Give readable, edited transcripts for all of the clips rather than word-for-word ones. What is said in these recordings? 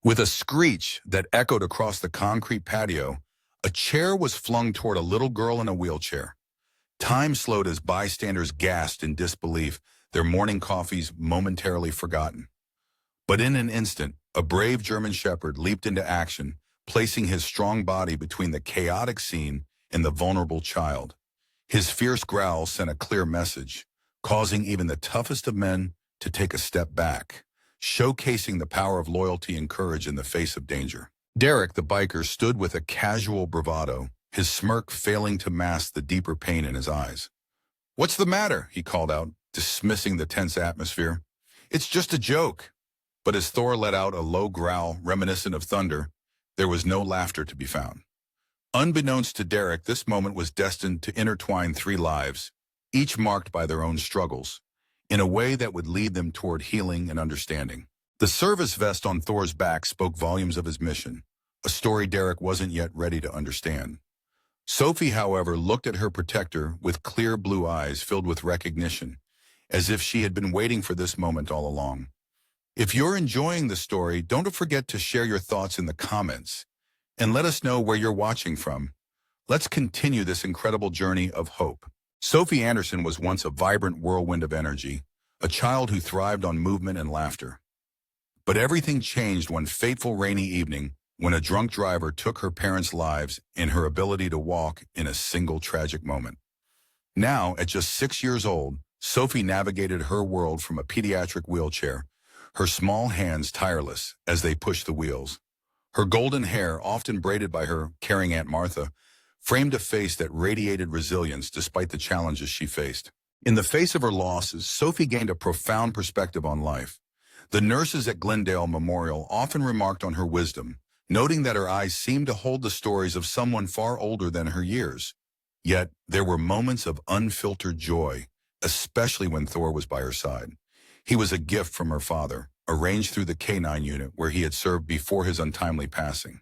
With a screech that echoed across the concrete patio, a chair was flung toward a little girl in a wheelchair. Time slowed as bystanders gasped in disbelief, their morning coffees momentarily forgotten. But in an instant, a brave German shepherd leaped into action, placing his strong body between the chaotic scene and the vulnerable child. His fierce growl sent a clear message, causing even the toughest of men to take a step back, showcasing the power of loyalty and courage in the face of danger. Derek, the biker, stood with a casual bravado, his smirk failing to mask the deeper pain in his eyes. "What's the matter?" he called out, dismissing the tense atmosphere. "It's just a joke." But as Thor let out a low growl reminiscent of thunder, there was no laughter to be found. Unbeknownst to Derek, this moment was destined to intertwine three lives, each marked by their own struggles, in a way that would lead them toward healing and understanding. The service vest on Thor's back spoke volumes of his mission, a story Derek wasn't yet ready to understand. Sophie, however, looked at her protector with clear blue eyes filled with recognition, as if she had been waiting for this moment all along. If you're enjoying the story, don't forget to share your thoughts in the comments, and let us know where you're watching from. Let's continue this incredible journey of hope. Sophie Anderson was once a vibrant whirlwind of energy, a child who thrived on movement and laughter. But everything changed one fateful rainy evening when a drunk driver took her parents' lives and her ability to walk in a single tragic moment. Now, at just 6 years old, Sophie navigated her world from a pediatric wheelchair, her small hands tireless as they pushed the wheels. Her golden hair, often braided by her caring Aunt Martha, framed a face that radiated resilience despite the challenges she faced. In the face of her losses, Sophie gained a profound perspective on life. The nurses at Glendale Memorial often remarked on her wisdom, noting that her eyes seemed to hold the stories of someone far older than her years. Yet, there were moments of unfiltered joy, especially when Thor was by her side. He was a gift from her father, arranged through the K-9 unit where he had served before his untimely passing.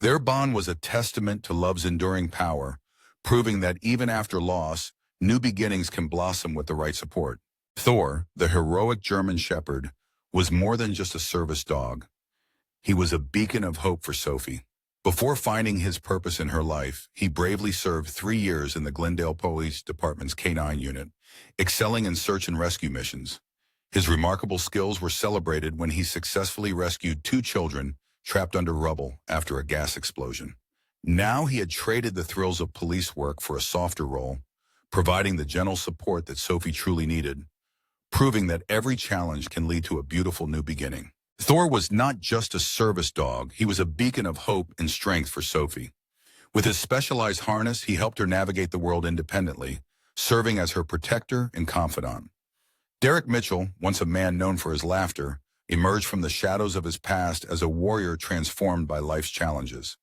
Their bond was a testament to love's enduring power, proving that even after loss, new beginnings can blossom with the right support. Thor, the heroic German shepherd, was more than just a service dog. He was a beacon of hope for Sophie. Before finding his purpose in her life, he bravely served 3 years in the Glendale Police Department's K-9 unit, excelling in search and rescue missions. His remarkable skills were celebrated when he successfully rescued 2 children trapped under rubble after a gas explosion. Now he had traded the thrills of police work for a softer role, providing the gentle support that Sophie truly needed, proving that every challenge can lead to a beautiful new beginning. Thor was not just a service dog, he was a beacon of hope and strength for Sophie. With his specialized harness, he helped her navigate the world independently, serving as her protector and confidant. Derek Mitchell, once a man known for his laughter, emerged from the shadows of his past as a warrior transformed by life's challenges.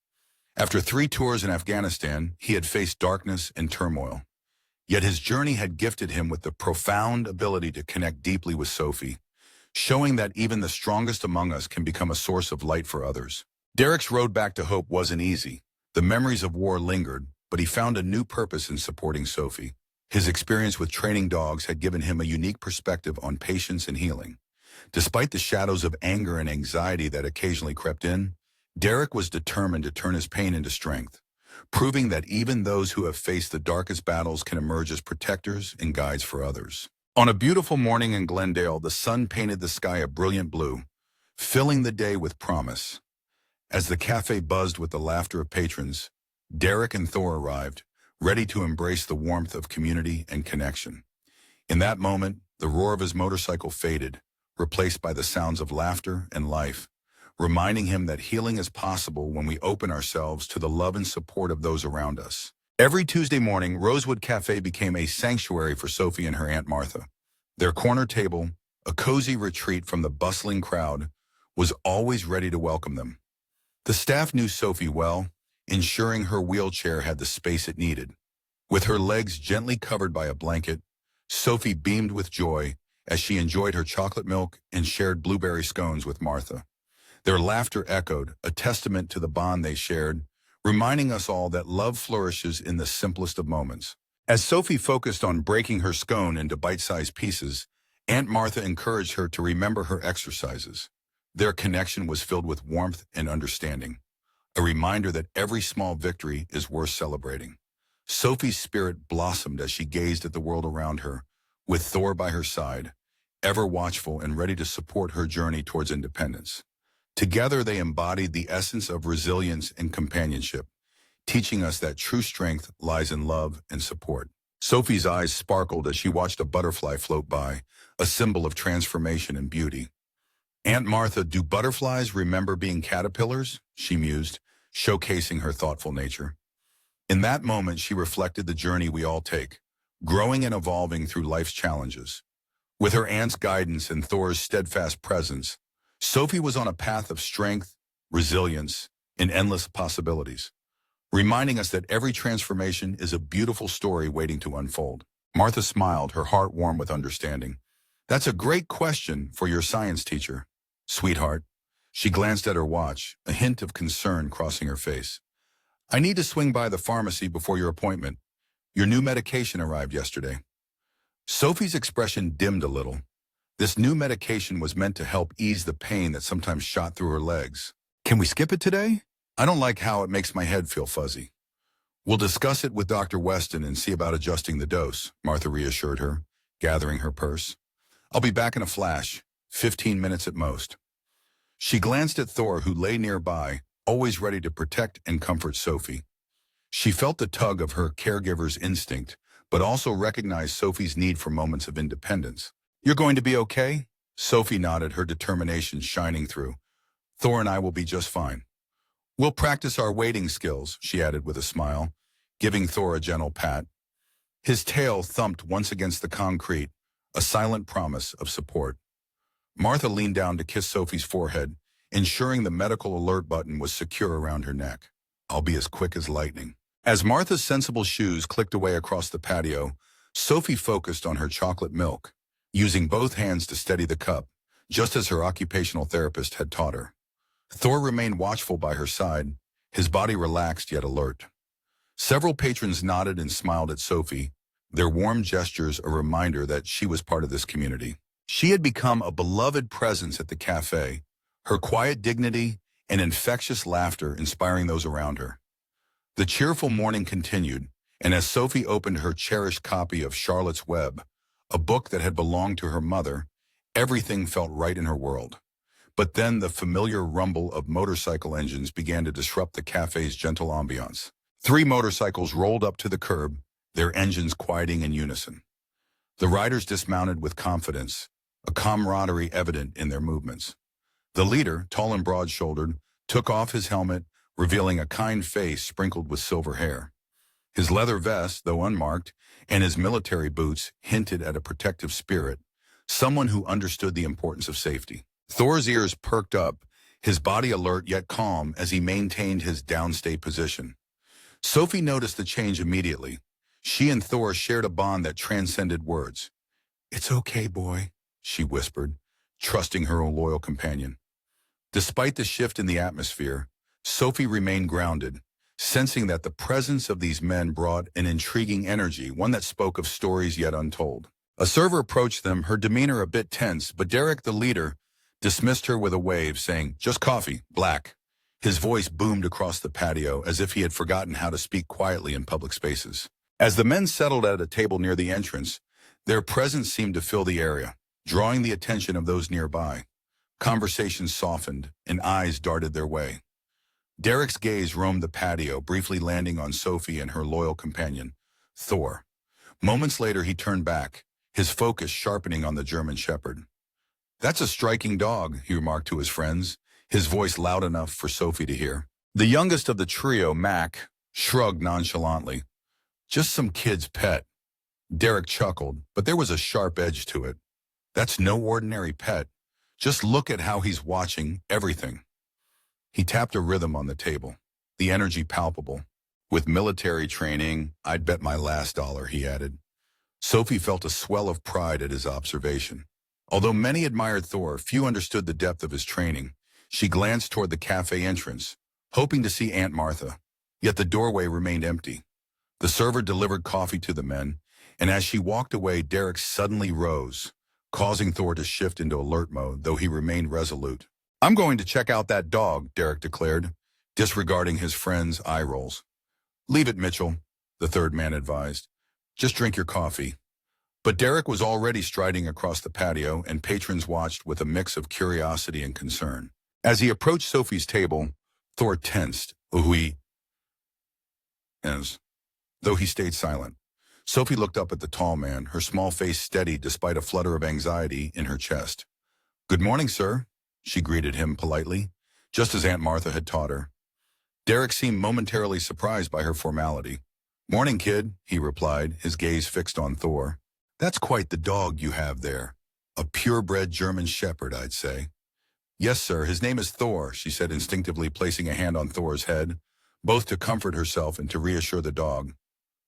After 3 tours in Afghanistan, he had faced darkness and turmoil. Yet his journey had gifted him with the profound ability to connect deeply with Sophie, showing that even the strongest among us can become a source of light for others. Derek's road back to hope wasn't easy. The memories of war lingered, but he found a new purpose in supporting Sophie. His experience with training dogs had given him a unique perspective on patience and healing. Despite the shadows of anger and anxiety that occasionally crept in, Derek was determined to turn his pain into strength, proving that even those who have faced the darkest battles can emerge as protectors and guides for others. On a beautiful morning in Glendale, the sun painted the sky a brilliant blue, filling the day with promise. As the cafe buzzed with the laughter of patrons, Derek and Thor arrived, ready to embrace the warmth of community and connection. In that moment, the roar of his motorcycle faded, replaced by the sounds of laughter and life, reminding him that healing is possible when we open ourselves to the love and support of those around us. Every Tuesday morning, Rosewood Café became a sanctuary for Sophie and her Aunt Martha. Their corner table, a cozy retreat from the bustling crowd, was always ready to welcome them. The staff knew Sophie well, ensuring her wheelchair had the space it needed. With her legs gently covered by a blanket, Sophie beamed with joy as she enjoyed her chocolate milk and shared blueberry scones with Martha. Their laughter echoed, a testament to the bond they shared, reminding us all that love flourishes in the simplest of moments. As Sophie focused on breaking her scone into bite-sized pieces, Aunt Martha encouraged her to remember her exercises. Their connection was filled with warmth and understanding, a reminder that every small victory is worth celebrating. Sophie's spirit blossomed as she gazed at the world around her, with Thor by her side, ever watchful and ready to support her journey towards independence. Together they embodied the essence of resilience and companionship, teaching us that true strength lies in love and support. Sophie's eyes sparkled as she watched a butterfly float by, a symbol of transformation and beauty. "Aunt Martha, do butterflies remember being caterpillars?" she mused, showcasing her thoughtful nature. In that moment, she reflected the journey we all take, growing and evolving through life's challenges. With her aunt's guidance and Thor's steadfast presence, Sophie was on a path of strength, resilience, and endless possibilities, reminding us that every transformation is a beautiful story waiting to unfold. Martha smiled, her heart warm with understanding. "That's a great question for your science teacher, sweetheart." She glanced at her watch, a hint of concern crossing her face. "I need to swing by the pharmacy before your appointment. Your new medication arrived yesterday." Sophie's expression dimmed a little. This new medication was meant to help ease the pain that sometimes shot through her legs. "Can we skip it today? I don't like how it makes my head feel fuzzy." "We'll discuss it with Dr. Weston and see about adjusting the dose," Martha reassured her, gathering her purse. "I'll be back in a flash, 15 minutes at most." She glanced at Thor, who lay nearby, always ready to protect and comfort Sophie. She felt the tug of her caregiver's instinct, but also recognized Sophie's need for moments of independence. "You're going to be okay?" Sophie nodded, her determination shining through. "Thor and I will be just fine. We'll practice our waiting skills," she added with a smile, giving Thor a gentle pat. His tail thumped once against the concrete, a silent promise of support. Martha leaned down to kiss Sophie's forehead, ensuring the medical alert button was secure around her neck. "I'll be as quick as lightning." As Martha's sensible shoes clicked away across the patio, Sophie focused on her chocolate milk, using both hands to steady the cup, just as her occupational therapist had taught her. Thor remained watchful by her side, his body relaxed yet alert. Several patrons nodded and smiled at Sophie, their warm gestures a reminder that she was part of this community. She had become a beloved presence at the cafe, her quiet dignity and infectious laughter inspiring those around her. The cheerful morning continued, and as Sophie opened her cherished copy of Charlotte's Web, a book that had belonged to her mother, everything felt right in her world. But then the familiar rumble of motorcycle engines began to disrupt the cafe's gentle ambiance. 3 motorcycles rolled up to the curb, their engines quieting in unison. The riders dismounted with confidence, a camaraderie evident in their movements. The leader, tall and broad-shouldered, took off his helmet, revealing a kind face sprinkled with silver hair. His leather vest, though unmarked, and his military boots hinted at a protective spirit, someone who understood the importance of safety. Thor's ears perked up, his body alert yet calm as he maintained his downstay position. Sophie noticed the change immediately. She and Thor shared a bond that transcended words. "It's okay, boy," she whispered, trusting her loyal companion. Despite the shift in the atmosphere, Sophie remained grounded, sensing that the presence of these men brought an intriguing energy, one that spoke of stories yet untold. A server approached them, her demeanor a bit tense, but Derek, the leader, dismissed her with a wave, saying, "Just coffee, black." His voice boomed across the patio as if he had forgotten how to speak quietly in public spaces. As the men settled at a table near the entrance, their presence seemed to fill the area, drawing the attention of those nearby. Conversations softened, and eyes darted their way. Derek's gaze roamed the patio, briefly landing on Sophie and her loyal companion, Thor. Moments later, he turned back, his focus sharpening on the German Shepherd. "That's a striking dog," he remarked to his friends, his voice loud enough for Sophie to hear. The youngest of the trio, Mac, shrugged nonchalantly. "Just some kid's pet." Derek chuckled, but there was a sharp edge to it. "That's no ordinary pet. Just look at how he's watching everything." He tapped a rhythm on the table, the energy palpable. "With military training, I'd bet my last dollar," he added. Sophie felt a swell of pride at his observation. Although many admired Thor, few understood the depth of his training. She glanced toward the cafe entrance, hoping to see Aunt Martha. Yet the doorway remained empty. The server delivered coffee to the men, and as she walked away, Derek suddenly rose, causing Thor to shift into alert mode, though he remained resolute. I'm going to check out that dog, Derek declared, disregarding his friend's eye rolls. Leave it, Mitchell, the third man advised. Just drink your coffee. But Derek was already striding across the patio, and patrons watched with a mix of curiosity and concern. As he approached Sophie's table, Thor tensed, though he stayed silent. Sophie looked up at the tall man, her small face steady despite a flutter of anxiety in her chest. "Good morning, sir," she greeted him politely, just as Aunt Martha had taught her. Derek seemed momentarily surprised by her formality. "Morning, kid," he replied, his gaze fixed on Thor. "That's quite the dog you have there. A purebred German shepherd, I'd say." "Yes, sir, his name is Thor," she said instinctively, placing a hand on Thor's head, both to comfort herself and to reassure the dog.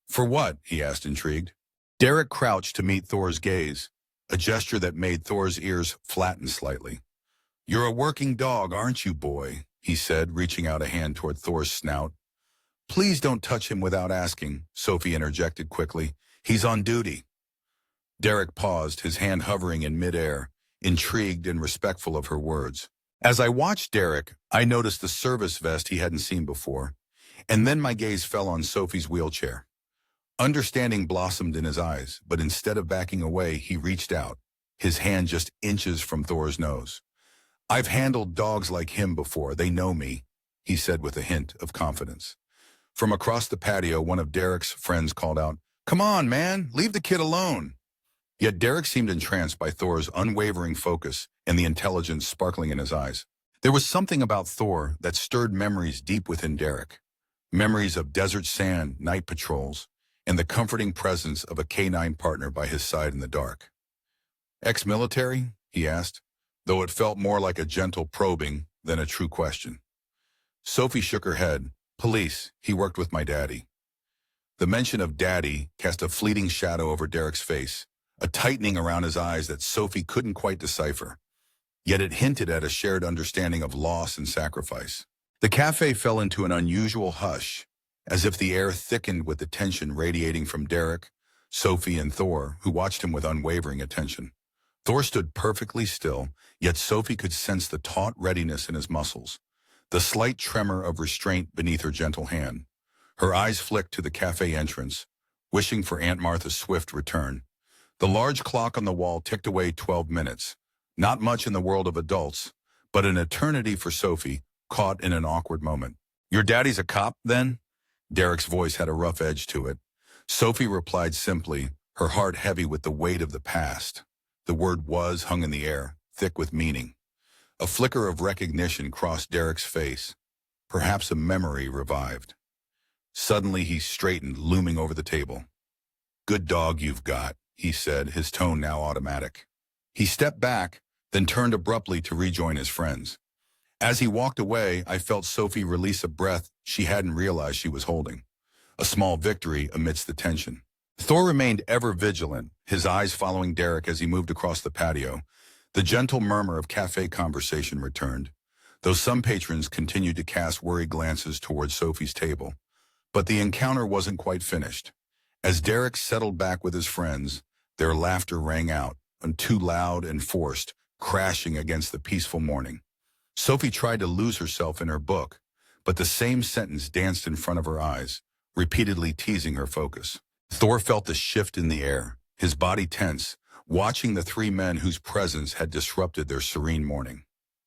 "For what?" he asked, intrigued. Derek crouched to meet Thor's gaze, a gesture that made Thor's ears flatten slightly. "You're a working dog, aren't you, boy?" he said, reaching out a hand toward Thor's snout. "Please don't touch him without asking," Sophie interjected quickly. "He's on duty." Derek paused, his hand hovering in midair, intrigued and respectful of her words. As I watched Derek, I noticed the service vest he hadn't seen before, and then my gaze fell on Sophie's wheelchair. Understanding blossomed in his eyes, but instead of backing away, he reached out, his hand just inches from Thor's nose. "I've handled dogs like him before, they know me," he said with a hint of confidence. From across the patio, one of Derek's friends called out, "Come on, man, leave the kid alone." Yet Derek seemed entranced by Thor's unwavering focus and the intelligence sparkling in his eyes. There was something about Thor that stirred memories deep within Derek. Memories of desert sand, night patrols, and the comforting presence of a canine partner by his side in the dark. "Ex-military?" he asked, though it felt more like a gentle probing than a true question. Sophie shook her head. "Police. He worked with my daddy." The mention of daddy cast a fleeting shadow over Derek's face, a tightening around his eyes that Sophie couldn't quite decipher. Yet it hinted at a shared understanding of loss and sacrifice. The cafe fell into an unusual hush, as if the air thickened with the tension radiating from Derek, Sophie, and Thor, who watched him with unwavering attention. Thor stood perfectly still, yet Sophie could sense the taut readiness in his muscles, the slight tremor of restraint beneath her gentle hand. Her eyes flicked to the cafe entrance, wishing for Aunt Martha's swift return. The large clock on the wall ticked away 12 minutes. Not much in the world of adults, but an eternity for Sophie, caught in an awkward moment. "Your daddy's a cop, then?" Derek's voice had a rough edge to it. Sophie replied simply, her heart heavy with the weight of the past. The word "was" hung in the air, thick with meaning. A flicker of recognition crossed Derek's face. Perhaps a memory revived. Suddenly he straightened, looming over the table. "Good dog you've got," he said, his tone now automatic. He stepped back, then turned abruptly to rejoin his friends. As he walked away, I felt Sophie release a breath she hadn't realized she was holding. A small victory amidst the tension. Thor remained ever vigilant, his eyes following Derek as he moved across the patio. The gentle murmur of cafe conversation returned, though some patrons continued to cast worried glances towards Sophie's table. But the encounter wasn't quite finished. As Derek settled back with his friends, their laughter rang out, too loud and forced, crashing against the peaceful morning. Sophie tried to lose herself in her book, but the same sentence danced in front of her eyes, repeatedly teasing her focus. Thor felt the shift in the air, his body tense, watching the three men whose presence had disrupted their serene morning.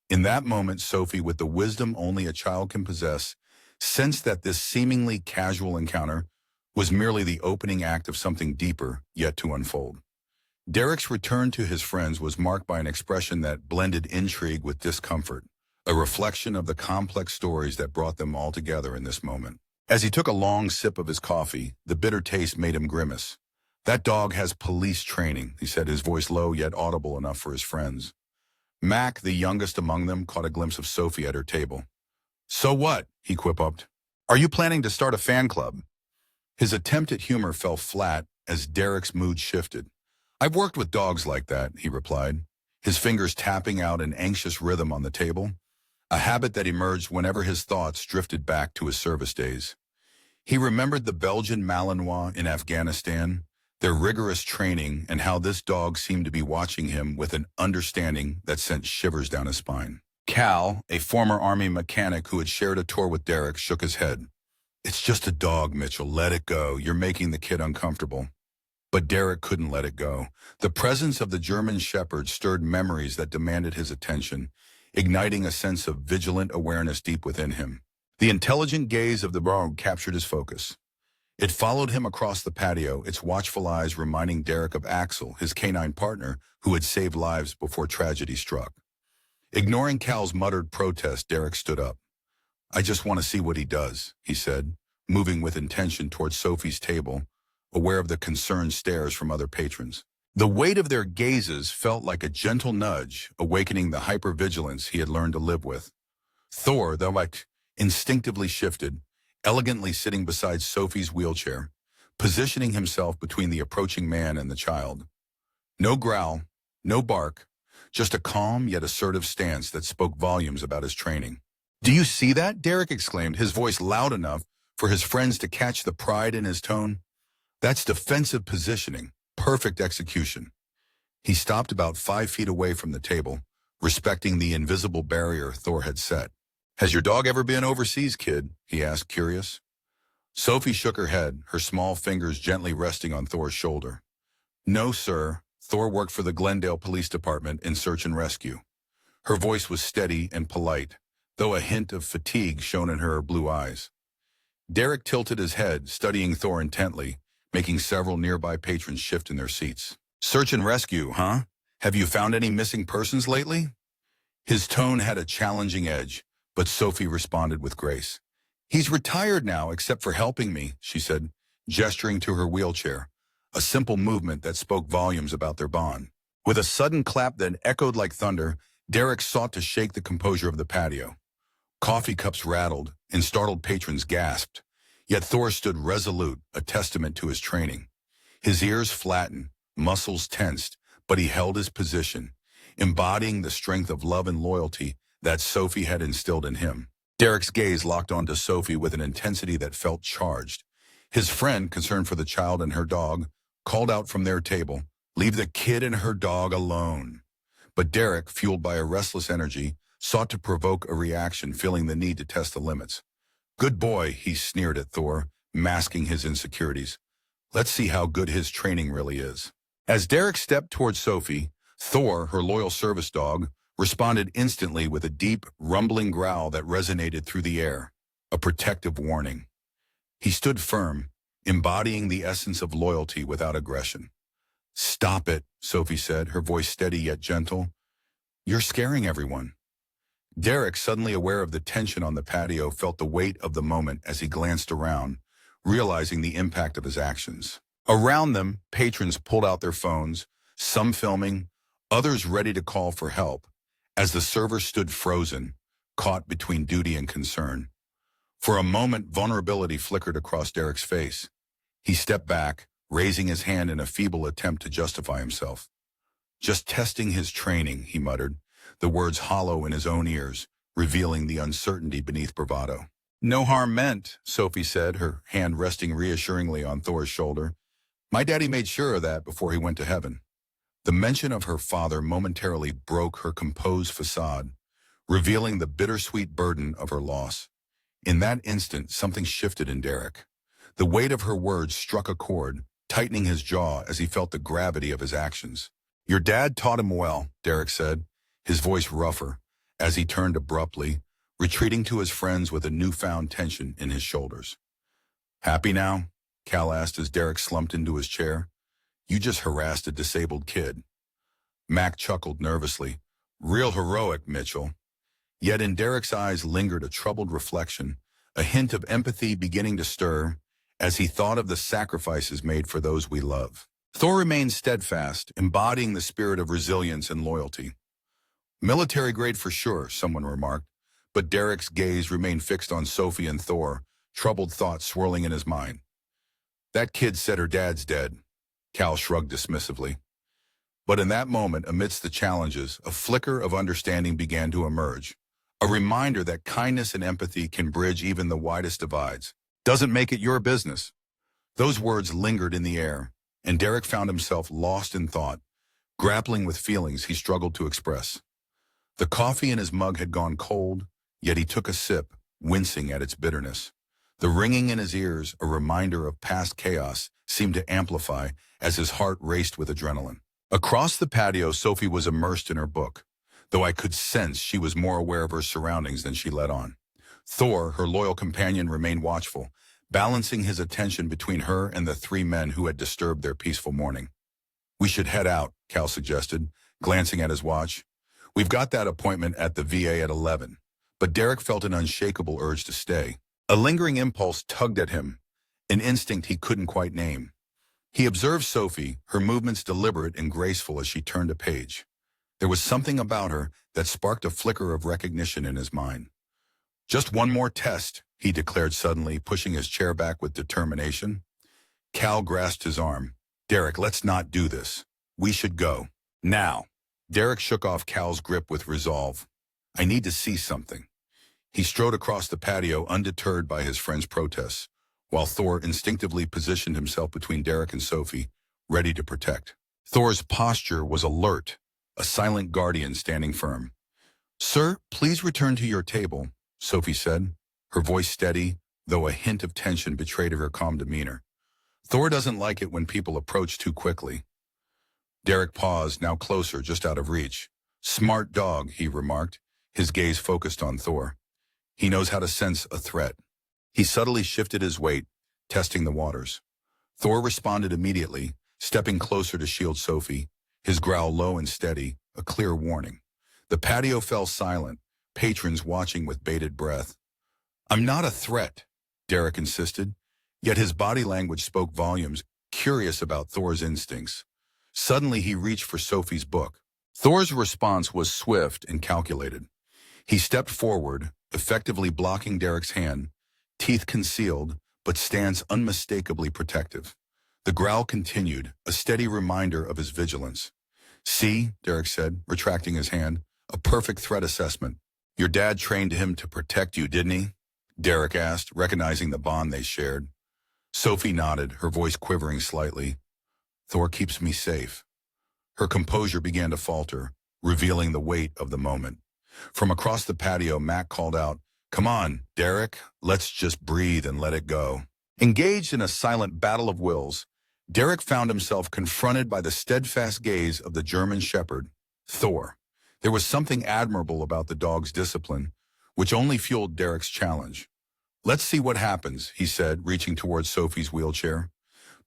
In that moment, Sophie, with the wisdom only a child can possess, sensed that this seemingly casual encounter was merely the opening act of something deeper yet to unfold. Derek's return to his friends was marked by an expression that blended intrigue with discomfort, a reflection of the complex stories that brought them all together in this moment. As he took a long sip of his coffee, the bitter taste made him grimace. "That dog has police training," he said, his voice low yet audible enough for his friends. Mac, the youngest among them, caught a glimpse of Sophie at her table. "So what?" he quipped. "Are you planning to start a fan club?" His attempt at humor fell flat as Derek's mood shifted. "I've worked with dogs like that," he replied, his fingers tapping out an anxious rhythm on the table, a habit that emerged whenever his thoughts drifted back to his service days. He remembered the Belgian Malinois in Afghanistan, their rigorous training, and how this dog seemed to be watching him with an understanding that sent shivers down his spine. Cal, a former Army mechanic who had shared a tour with Derek, shook his head. It's just a dog, Mitchell. Let it go. You're making the kid uncomfortable. But Derek couldn't let it go. The presence of the German Shepherd stirred memories that demanded his attention, igniting a sense of vigilant awareness deep within him. The intelligent gaze of the dog captured his focus. It followed him across the patio, its watchful eyes reminding Derek of Axel, his canine partner, who had saved lives before tragedy struck. Ignoring Cal's muttered protest, Derek stood up. I just want to see what he does, he said, moving with intention towards Sophie's table, aware of the concerned stares from other patrons. The weight of their gazes felt like a gentle nudge, awakening the hypervigilance he had learned to live with. Thor, though, instinctively shifted, elegantly sitting beside Sophie's wheelchair, positioning himself between the approaching man and the child. No growl, no bark, just a calm yet assertive stance that spoke volumes about his training. Do you see that? Derek exclaimed, his voice loud enough for his friends to catch the pride in his tone. That's defensive positioning, perfect execution. He stopped about 5 feet away from the table, respecting the invisible barrier Thor had set. Has your dog ever been overseas, kid? He asked, curious. Sophie shook her head, her small fingers gently resting on Thor's shoulder. No, sir. Thor worked for the Glendale Police Department in search and rescue. Her voice was steady and polite, though a hint of fatigue shone in her blue eyes. Derek tilted his head, studying Thor intently, making several nearby patrons shift in their seats. Search and rescue, huh? Have you found any missing persons lately? His tone had a challenging edge, but Sophie responded with grace. He's retired now, except for helping me, she said, gesturing to her wheelchair, a simple movement that spoke volumes about their bond. With a sudden clap that echoed like thunder, Derek sought to shake the composure of the patio. Coffee cups rattled, and startled patrons gasped. Yet Thor stood resolute, a testament to his training. His ears flattened, muscles tensed, but he held his position, embodying the strength of love and loyalty that Sophie had instilled in him. Derek's gaze locked onto Sophie with an intensity that felt charged. His friend, concerned for the child and her dog, called out from their table, "Leave the kid and her dog alone." But Derek, fueled by a restless energy, sought to provoke a reaction, feeling the need to test the limits. Good boy, he sneered at Thor, masking his insecurities. Let's see how good his training really is. As Derek stepped towards Sophie, Thor, her loyal service dog, responded instantly with a deep, rumbling growl that resonated through the air, a protective warning. He stood firm, embodying the essence of loyalty without aggression. Stop it, Sophie said, her voice steady yet gentle. You're scaring everyone. Derek, suddenly aware of the tension on the patio, felt the weight of the moment as he glanced around, realizing the impact of his actions. Around them, patrons pulled out their phones, some filming, others ready to call for help, as the server stood frozen, caught between duty and concern. For a moment, vulnerability flickered across Derek's face. He stepped back, raising his hand in a feeble attempt to justify himself. Just testing his training, he muttered, the words hollow in his own ears, revealing the uncertainty beneath bravado. No harm meant, Sophie said, her hand resting reassuringly on Thor's shoulder. My daddy made sure of that before he went to heaven. The mention of her father momentarily broke her composed facade, revealing the bittersweet burden of her loss. In that instant, something shifted in Derek. The weight of her words struck a chord, tightening his jaw as he felt the gravity of his actions. Your dad taught him well, Derek said, his voice rougher, as he turned abruptly, retreating to his friends with a newfound tension in his shoulders. Happy now? Cal asked as Derek slumped into his chair. You just harassed a disabled kid. Mac chuckled nervously. Real heroic, Mitchell. Yet in Derek's eyes lingered a troubled reflection, a hint of empathy beginning to stir as he thought of the sacrifices made for those we love. Thor remained steadfast, embodying the spirit of resilience and loyalty. Military grade for sure, someone remarked, but Derek's gaze remained fixed on Sophie and Thor, troubled thoughts swirling in his mind. That kid said her dad's dead, Cal shrugged dismissively. But in that moment, amidst the challenges, a flicker of understanding began to emerge, a reminder that kindness and empathy can bridge even the widest divides. Doesn't make it your business. Those words lingered in the air, and Derek found himself lost in thought, grappling with feelings he struggled to express. The coffee in his mug had gone cold, yet he took a sip, wincing at its bitterness. The ringing in his ears, a reminder of past chaos, seemed to amplify as his heart raced with adrenaline. Across the patio, Sophie was immersed in her book, though I could sense she was more aware of her surroundings than she let on. Thor, her loyal companion, remained watchful, balancing his attention between her and the three men who had disturbed their peaceful morning. "We should head out," Cal suggested, glancing at his watch. "We've got that appointment at the VA at 11. But Derek felt an unshakable urge to stay. A lingering impulse tugged at him, an instinct he couldn't quite name. He observed Sophie, her movements deliberate and graceful as she turned a page. There was something about her that sparked a flicker of recognition in his mind. "Just one more test," he declared suddenly, pushing his chair back with determination. Cal grasped his arm. "Derek, let's not do this. We should go. Now." Derek shook off Cal's grip with resolve. "I need to see something." He strode across the patio, undeterred by his friend's protests, while Thor instinctively positioned himself between Derek and Sophie, ready to protect. Thor's posture was alert, a silent guardian standing firm. "Sir, please return to your table," Sophie said, her voice steady, though a hint of tension betrayed her calm demeanor. "Thor doesn't like it when people approach too quickly." Derek paused, now closer, just out of reach. "Smart dog," he remarked, his gaze focused on Thor. "He knows how to sense a threat." He subtly shifted his weight, testing the waters. Thor responded immediately, stepping closer to shield Sophie, his growl low and steady, a clear warning. The patio fell silent, patrons watching with bated breath. "I'm not a threat," Derek insisted, yet his body language spoke volumes, curious about Thor's instincts. Suddenly he reached for Sophie's book. Thor's response was swift and calculated. He stepped forward, effectively blocking Derek's hand, teeth concealed, but stance unmistakably protective. The growl continued, a steady reminder of his vigilance. "See," Derek said, retracting his hand, "a perfect threat assessment. Your dad trained him to protect you, didn't he?" Derek asked, recognizing the bond they shared. Sophie nodded, her voice quivering slightly. "Thor keeps me safe." Her composure began to falter, revealing the weight of the moment. From across the patio, Mac called out, "Come on, Derek, let's just breathe and let it go." Engaged in a silent battle of wills, Derek found himself confronted by the steadfast gaze of the German shepherd, Thor. There was something admirable about the dog's discipline, which only fueled Derek's challenge. "Let's see what happens," he said, reaching towards Sophie's wheelchair.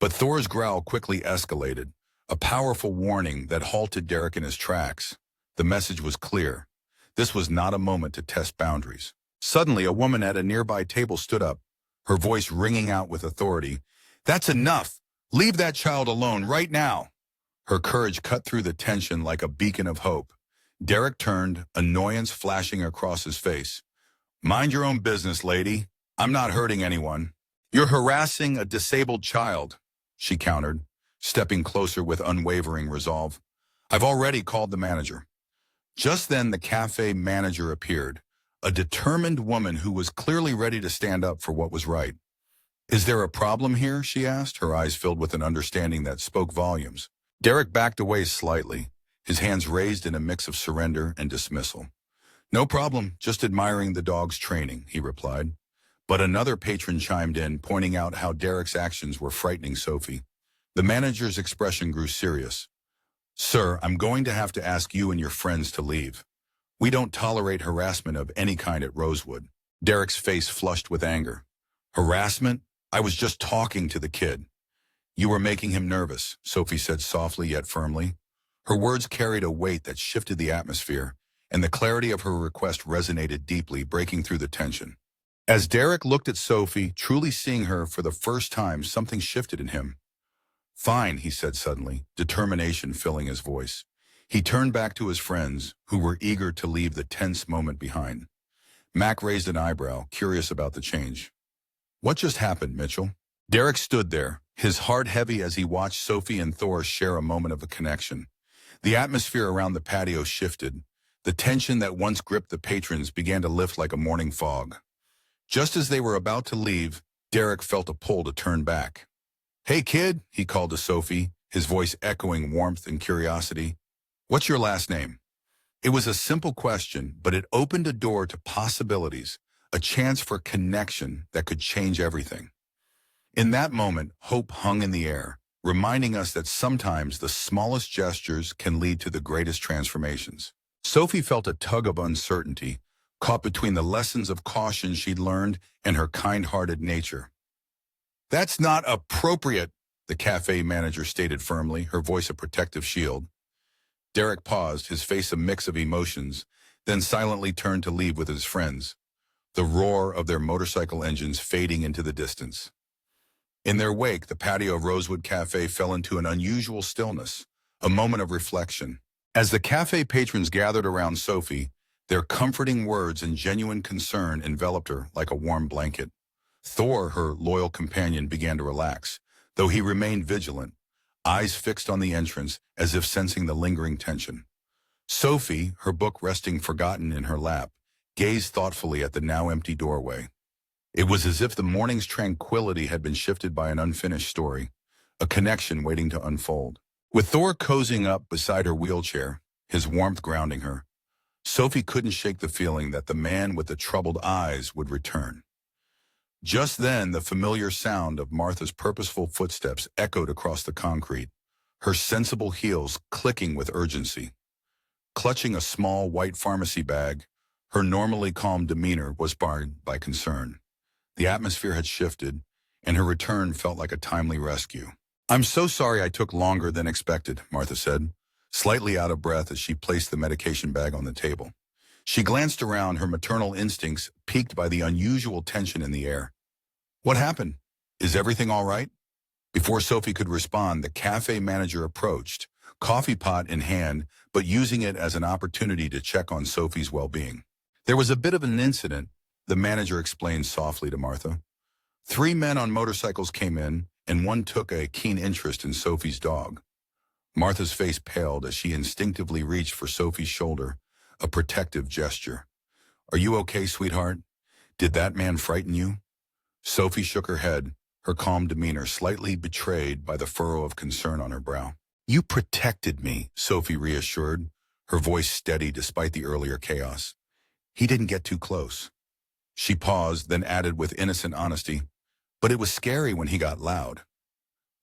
But Thor's growl quickly escalated, a powerful warning that halted Derek in his tracks. The message was clear. This was not a moment to test boundaries. Suddenly, a woman at a nearby table stood up, her voice ringing out with authority. "That's enough! Leave that child alone right now!" Her courage cut through the tension like a beacon of hope. Derek turned, annoyance flashing across his face. "Mind your own business, lady. I'm not hurting anyone." "You're harassing a disabled child," she countered, stepping closer with unwavering resolve. "I've already called the manager." Just then the cafe manager appeared, a determined woman who was clearly ready to stand up for what was right. "Is there a problem here?" she asked, her eyes filled with an understanding that spoke volumes. Derek backed away slightly, his hands raised in a mix of surrender and dismissal. "No problem, just admiring the dog's training," he replied. But another patron chimed in, pointing out how Derek's actions were frightening Sophie. The manager's expression grew serious. "Sir, I'm going to have to ask you and your friends to leave. We don't tolerate harassment of any kind at Rosewood." Derek's face flushed with anger. "Harassment? I was just talking to the kid." "You were making him nervous," Sophie said softly yet firmly. Her words carried a weight that shifted the atmosphere, and the clarity of her request resonated deeply, breaking through the tension. As Derek looked at Sophie, truly seeing her for the first time, something shifted in him. "Fine," he said suddenly, determination filling his voice. He turned back to his friends, who were eager to leave the tense moment behind. Mac raised an eyebrow, curious about the change. "What just happened, Mitchell?" Derek stood there, his heart heavy as he watched Sophie and Thor share a moment of a connection. The atmosphere around the patio shifted. The tension that once gripped the patrons began to lift like a morning fog. Just as they were about to leave, Derek felt a pull to turn back. "Hey, kid," he called to Sophie, his voice echoing warmth and curiosity. "What's your last name?" It was a simple question, but it opened a door to possibilities, a chance for connection that could change everything. In that moment, hope hung in the air, reminding us that sometimes the smallest gestures can lead to the greatest transformations. Sophie felt a tug of uncertainty, caught between the lessons of caution she'd learned and her kind-hearted nature. "That's not appropriate," the cafe manager stated firmly, her voice a protective shield. Derek paused, his face a mix of emotions, then silently turned to leave with his friends, the roar of their motorcycle engines fading into the distance. In their wake, the patio of Rosewood Café fell into an unusual stillness, a moment of reflection. As the cafe patrons gathered around Sophie, their comforting words and genuine concern enveloped her like a warm blanket. Thor, her loyal companion, began to relax, though he remained vigilant, eyes fixed on the entrance as if sensing the lingering tension. Sophie, her book resting forgotten in her lap, gazed thoughtfully at the now empty doorway. It was as if the morning's tranquility had been shifted by an unfinished story, a connection waiting to unfold. With Thor cozying up beside her wheelchair, his warmth grounding her, Sophie couldn't shake the feeling that the man with the troubled eyes would return. Just then, the familiar sound of Martha's purposeful footsteps echoed across the concrete, her sensible heels clicking with urgency. Clutching a small white pharmacy bag, her normally calm demeanor was marred by concern. The atmosphere had shifted, and her return felt like a timely rescue. "I'm so sorry I took longer than expected," Martha said, slightly out of breath as she placed the medication bag on the table. She glanced around, her maternal instincts piqued by the unusual tension in the air. "What happened? Is everything all right?" Before Sophie could respond, the cafe manager approached, coffee pot in hand, but using it as an opportunity to check on Sophie's well-being. "There was a bit of an incident," the manager explained softly to Martha. "3 men on motorcycles came in, and one took a keen interest in Sophie's dog." Martha's face paled as she instinctively reached for Sophie's shoulder, a protective gesture. "Are you okay, sweetheart? Did that man frighten you?" Sophie shook her head, her calm demeanor slightly betrayed by the furrow of concern on her brow. "You protected me," Sophie reassured, her voice steady despite the earlier chaos. "He didn't get too close." She paused, then added with innocent honesty, "But it was scary when he got loud."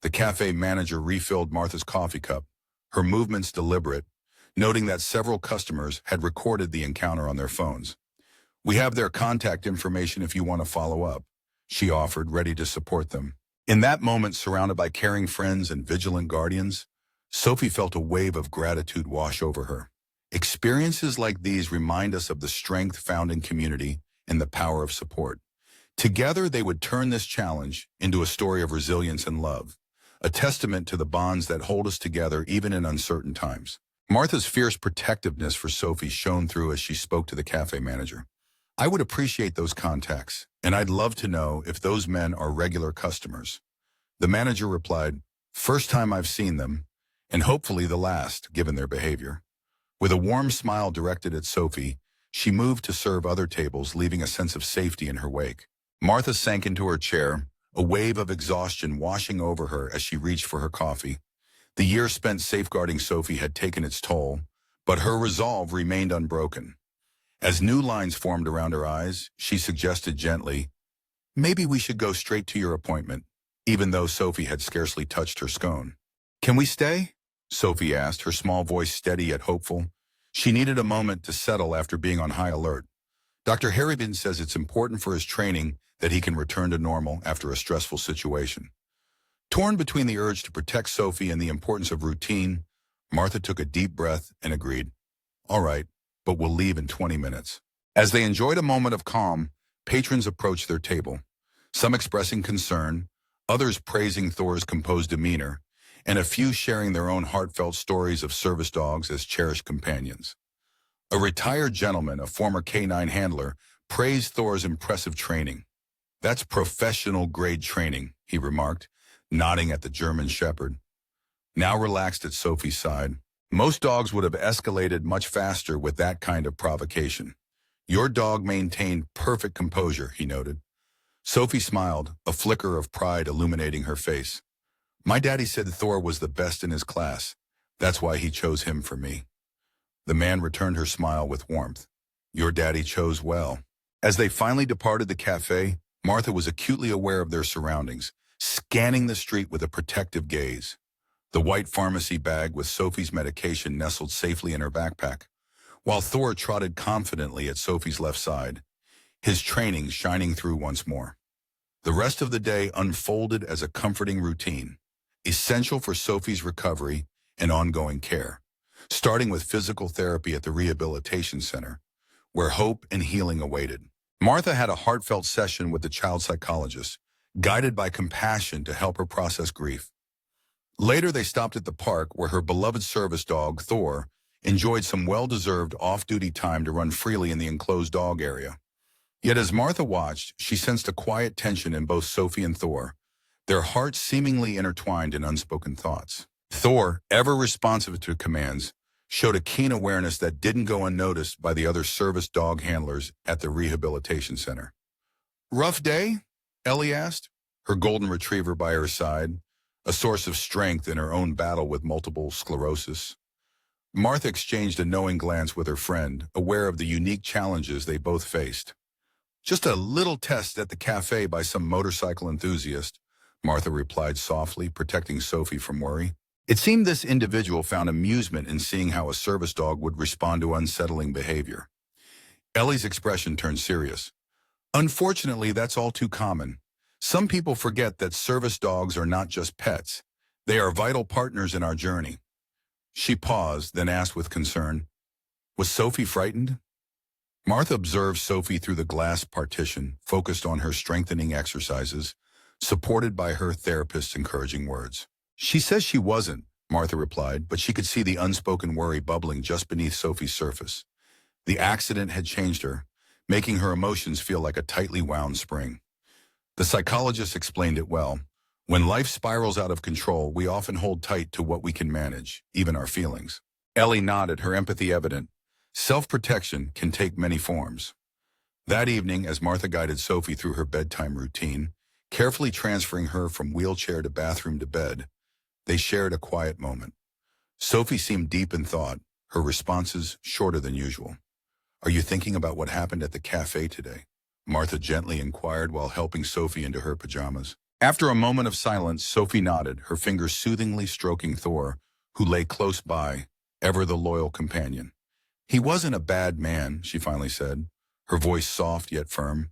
The cafe manager refilled Martha's coffee cup, her movements deliberate, noting that several customers had recorded the encounter on their phones. "We have their contact information if you want to follow up," she offered, ready to support them. In that moment, surrounded by caring friends and vigilant guardians, Sophie felt a wave of gratitude wash over her. Experiences like these remind us of the strength found in community and the power of support. Together, they would turn this challenge into a story of resilience and love, a testament to the bonds that hold us together even in uncertain times. Martha's fierce protectiveness for Sophie shone through as she spoke to the cafe manager. "I would appreciate those contacts, and I'd love to know if those men are regular customers." The manager replied, "First time I've seen them, and hopefully the last, given their behavior." With a warm smile directed at Sophie, she moved to serve other tables, leaving a sense of safety in her wake. Martha sank into her chair, a wave of exhaustion washing over her as she reached for her coffee. The year spent safeguarding Sophie had taken its toll, but her resolve remained unbroken. As new lines formed around her eyes, she suggested gently, "Maybe we should go straight to your appointment," even though Sophie had scarcely touched her scone. "Can we stay?" Sophie asked, her small voice steady yet hopeful. She needed a moment to settle after being on high alert. "Dr. Harrigan says it's important for his training that he can return to normal after a stressful situation." Torn between the urge to protect Sophie and the importance of routine, Martha took a deep breath and agreed. "All right, but we'll leave in 20 minutes. As they enjoyed a moment of calm, patrons approached their table, some expressing concern, others praising Thor's composed demeanor, and a few sharing their own heartfelt stories of service dogs as cherished companions. A retired gentleman, a former K9 handler, praised Thor's impressive training. "That's professional-grade training," he remarked, nodding at the German Shepherd. Now relaxed at Sophie's side, "Most dogs would have escalated much faster with that kind of provocation. Your dog maintained perfect composure," he noted. Sophie smiled, a flicker of pride illuminating her face. "My daddy said Thor was the best in his class. That's why he chose him for me." The man returned her smile with warmth. Your daddy chose well. As they finally departed the cafe, Martha was acutely aware of their surroundings, scanning the street with a protective gaze. The white pharmacy bag with Sophie's medication nestled safely in her backpack, while Thor trotted confidently at Sophie's left side, his training shining through once more. The rest of the day unfolded as a comforting routine, essential for Sophie's recovery and ongoing care, starting with physical therapy at the rehabilitation center, where hope and healing awaited. Martha had a heartfelt session with the child psychologist, guided by compassion to help her process grief. Later, they stopped at the park where her beloved service dog, Thor, enjoyed some well-deserved off-duty time to run freely in the enclosed dog area. Yet as Martha watched, she sensed a quiet tension in both Sophie and Thor, their hearts seemingly intertwined in unspoken thoughts. Thor, ever responsive to commands, showed a keen awareness that didn't go unnoticed by the other service dog handlers at the rehabilitation center. Rough day? Ellie asked, her golden retriever by her side, a source of strength in her own battle with multiple sclerosis. Martha exchanged a knowing glance with her friend, aware of the unique challenges they both faced. Just a little test at the cafe by some motorcycle enthusiast, Martha replied softly, protecting Sophie from worry. It seemed this individual found amusement in seeing how a service dog would respond to unsettling behavior. Ellie's expression turned serious. Unfortunately, that's all too common. Some people forget that service dogs are not just pets. They are vital partners in our journey. She paused, then asked with concern, was Sophie frightened? Martha observed Sophie through the glass partition, focused on her strengthening exercises, supported by her therapist's encouraging words. She says she wasn't, Martha replied, but she could see the unspoken worry bubbling just beneath Sophie's surface. The accident had changed her, making her emotions feel like a tightly wound spring. The psychologist explained it well. When life spirals out of control, we often hold tight to what we can manage, even our feelings. Ellie nodded, her empathy evident. Self-protection can take many forms. That evening, as Martha guided Sophie through her bedtime routine, carefully transferring her from wheelchair to bathroom to bed, they shared a quiet moment. Sophie seemed deep in thought, her responses shorter than usual. Are you thinking about what happened at the cafe today? Martha gently inquired while helping Sophie into her pajamas. After a moment of silence, Sophie nodded, her fingers soothingly stroking Thor, who lay close by, ever the loyal companion. He wasn't a bad man, she finally said, her voice soft yet firm.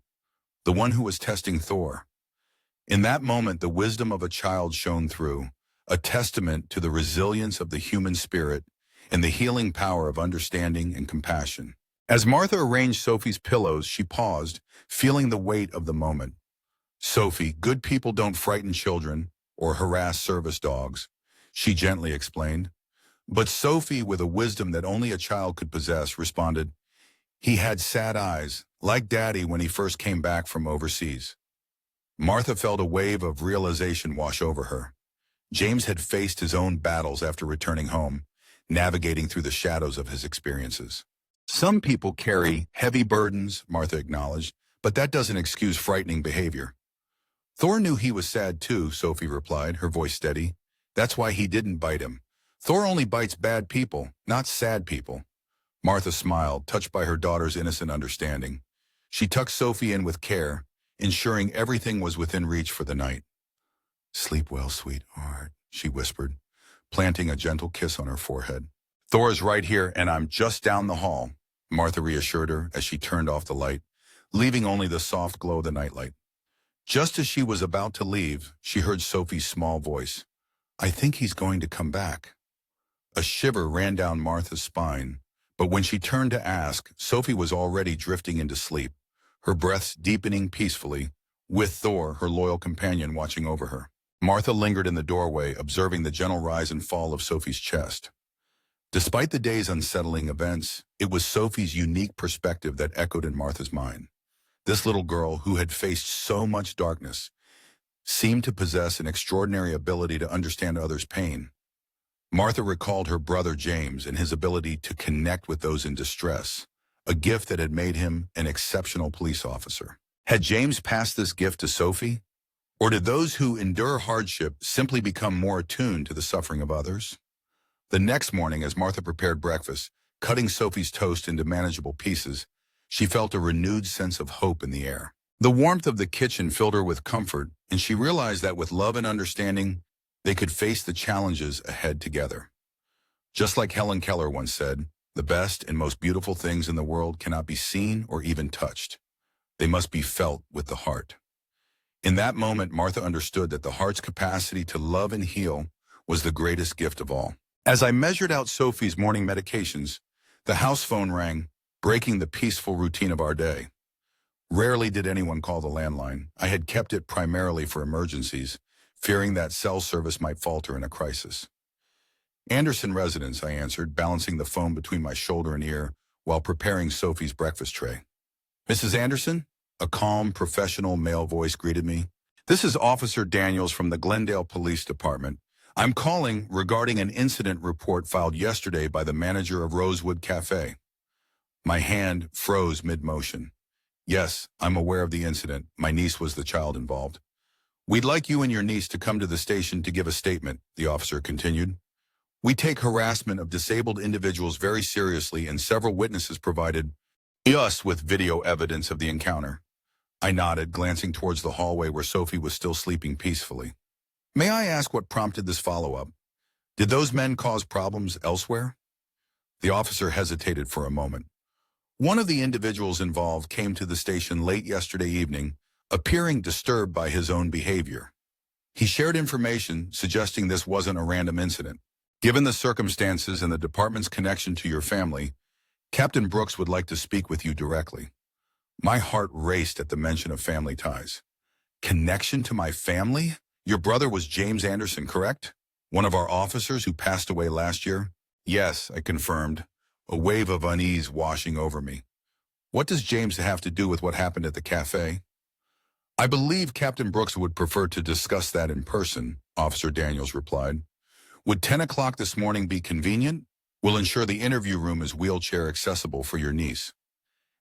The one who was testing Thor. In that moment, the wisdom of a child shone through, a testament to the resilience of the human spirit and the healing power of understanding and compassion. As Martha arranged Sophie's pillows, she paused, feeling the weight of the moment. Sophie, good people don't frighten children or harass service dogs, she gently explained. But Sophie, with a wisdom that only a child could possess, responded, he had sad eyes, like Daddy when he first came back from overseas. Martha felt a wave of realization wash over her. James had faced his own battles after returning home, navigating through the shadows of his experiences. Some people carry heavy burdens, Martha acknowledged, but that doesn't excuse frightening behavior. Thor knew he was sad too, Sophie replied, her voice steady. That's why he didn't bite him. Thor only bites bad people, not sad people. Martha smiled, touched by her daughter's innocent understanding. She tucked Sophie in with care, ensuring everything was within reach for the night. Sleep well, sweetheart, she whispered, planting a gentle kiss on her forehead. Thor is right here, and I'm just down the hall, Martha reassured her as she turned off the light, leaving only the soft glow of the nightlight. Just as she was about to leave, she heard Sophie's small voice. I think he's going to come back. A shiver ran down Martha's spine, but when she turned to ask, Sophie was already drifting into sleep, her breaths deepening peacefully, with Thor, her loyal companion, watching over her. Martha lingered in the doorway, observing the gentle rise and fall of Sophie's chest. Despite the day's unsettling events, it was Sophie's unique perspective that echoed in Martha's mind. This little girl, who had faced so much darkness, seemed to possess an extraordinary ability to understand others' pain. Martha recalled her brother James and his ability to connect with those in distress, a gift that had made him an exceptional police officer. Had James passed this gift to Sophie? Or did those who endure hardship simply become more attuned to the suffering of others? The next morning, as Martha prepared breakfast, Cutting Sophie's toast into manageable pieces, she felt a renewed sense of hope in the air. The warmth of the kitchen filled her with comfort, and she realized that with love and understanding, they could face the challenges ahead together. Just like Helen Keller once said, the best and most beautiful things in the world cannot be seen or even touched. They must be felt with the heart. In that moment, Martha understood that the heart's capacity to love and heal was the greatest gift of all. As I measured out Sophie's morning medications, the house phone rang, breaking the peaceful routine of our day. Rarely did anyone call the landline. I had kept it primarily for emergencies, fearing that cell service might falter in a crisis. Anderson residence, I answered, balancing the phone between my shoulder and ear while preparing Sophie's breakfast tray. Mrs. Anderson? A calm, professional male voice greeted me. This is Officer Daniels from the Glendale Police Department. I'm calling regarding an incident report filed yesterday by the manager of Rosewood Café. My hand froze mid-motion. Yes, I'm aware of the incident. My niece was the child involved. We'd like you and your niece to come to the station to give a statement, the officer continued. We take harassment of disabled individuals very seriously, and several witnesses provided us with video evidence of the encounter. I nodded, glancing towards the hallway where Sophie was still sleeping peacefully. May I ask what prompted this follow-up? Did those men cause problems elsewhere? The officer hesitated for a moment. One of the individuals involved came to the station late yesterday evening, appearing disturbed by his own behavior. He shared information suggesting this wasn't a random incident. Given the circumstances and the department's connection to your family, Captain Brooks would like to speak with you directly. My heart raced at the mention of family ties. Connection to my family? Your brother was James Anderson, correct? One of our officers who passed away last year? Yes, I confirmed, a wave of unease washing over me. What does James have to do with what happened at the cafe? I believe Captain Brooks would prefer to discuss that in person, Officer Daniels replied. Would 10 o'clock this morning be convenient? We'll ensure the interview room is wheelchair accessible for your niece.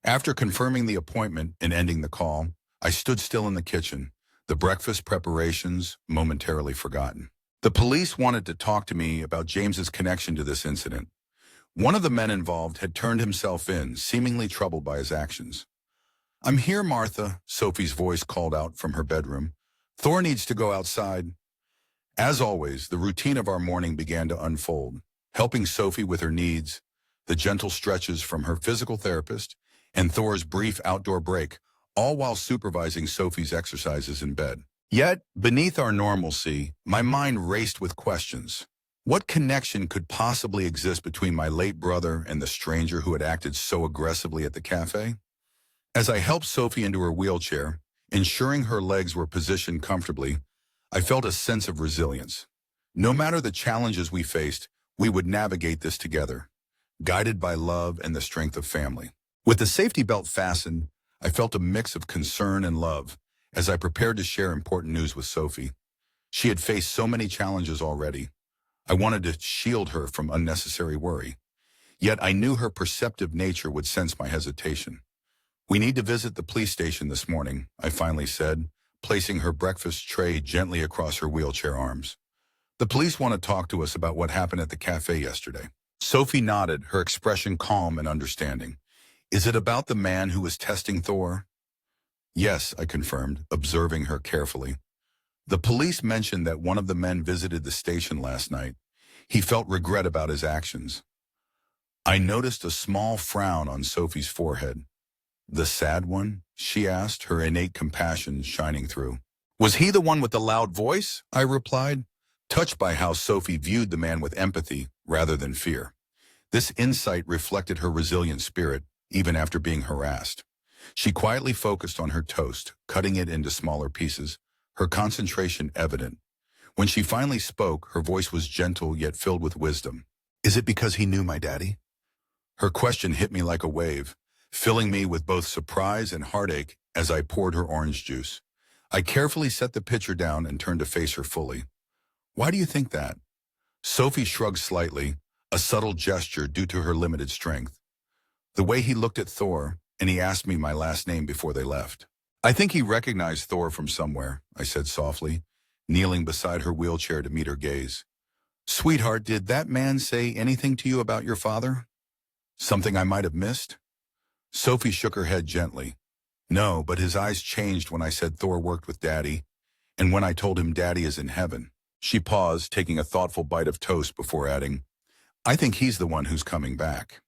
After confirming the appointment and ending the call, I stood still in the kitchen, the breakfast preparations momentarily forgotten. The police wanted to talk to me about James's connection to this incident. One of the men involved had turned himself in, seemingly troubled by his actions. I'm here, Martha, Sophie's voice called out from her bedroom. Thor needs to go outside. As always, the routine of our morning began to unfold, helping Sophie with her needs, the gentle stretches from her physical therapist, and Thor's brief outdoor break, all while supervising Sophie's exercises in bed. Yet, beneath our normalcy, my mind raced with questions. What connection could possibly exist between my late brother and the stranger who had acted so aggressively at the cafe? As I helped Sophie into her wheelchair, ensuring her legs were positioned comfortably, I felt a sense of resilience. No matter the challenges we faced, we would navigate this together, guided by love and the strength of family. With the safety belt fastened, I felt a mix of concern and love as I prepared to share important news with Sophie. She had faced so many challenges already. I wanted to shield her from unnecessary worry. Yet I knew her perceptive nature would sense my hesitation. We need to visit the police station this morning, I finally said, placing her breakfast tray gently across her wheelchair arms. The police want to talk to us about what happened at the cafe yesterday. Sophie nodded, her expression calm and understanding. Is it about the man who was testing Thor? Yes, I confirmed, observing her carefully. The police mentioned that one of the men visited the station last night. He felt regret about his actions. I noticed a small frown on Sophie's forehead. The sad one? She asked, her innate compassion shining through. Was he the one with the loud voice? I replied, touched by how Sophie viewed the man with empathy rather than fear. This insight reflected her resilient spirit, even after being harassed. She quietly focused on her toast, cutting it into smaller pieces, her concentration evident. When she finally spoke, her voice was gentle yet filled with wisdom. Is it because he knew my daddy? Her question hit me like a wave, filling me with both surprise and heartache as I poured her orange juice. I carefully set the pitcher down and turned to face her fully. Why do you think that? Sophie shrugged slightly, a subtle gesture due to her limited strength. The way he looked at Thor, and he asked me my last name before they left. I think he recognized Thor from somewhere, I said softly, kneeling beside her wheelchair to meet her gaze. Sweetheart, did that man say anything to you about your father? Something I might have missed? Sophie shook her head gently. No, but his eyes changed when I said Thor worked with Daddy, and when I told him Daddy is in heaven. She paused, taking a thoughtful bite of toast before adding, I think he's the one who's coming back.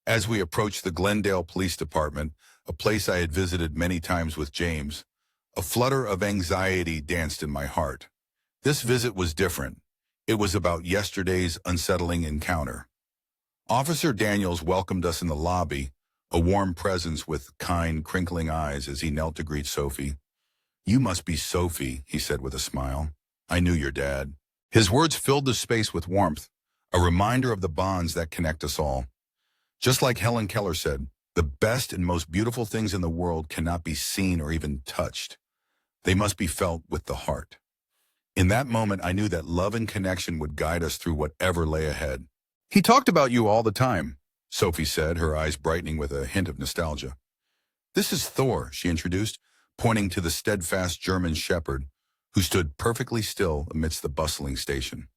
As we approached the Glendale Police Department, a place I had visited many times with James, a flutter of anxiety danced in my heart. This visit was different. It was about yesterday's unsettling encounter. Officer Daniels welcomed us in the lobby, a warm presence with kind, crinkling eyes as he knelt to greet Sophie. You must be Sophie, he said with a smile. I knew your dad. His words filled the space with warmth, a reminder of the bonds that connect us all. Just like Helen Keller said, the best and most beautiful things in the world cannot be seen or even touched. They must be felt with the heart. In that moment, I knew that love and connection would guide us through whatever lay ahead. He talked about you all the time, Sophie said, her eyes brightening with a hint of nostalgia. This is Thor, she introduced, pointing to the steadfast German shepherd who stood perfectly still amidst the bustling station.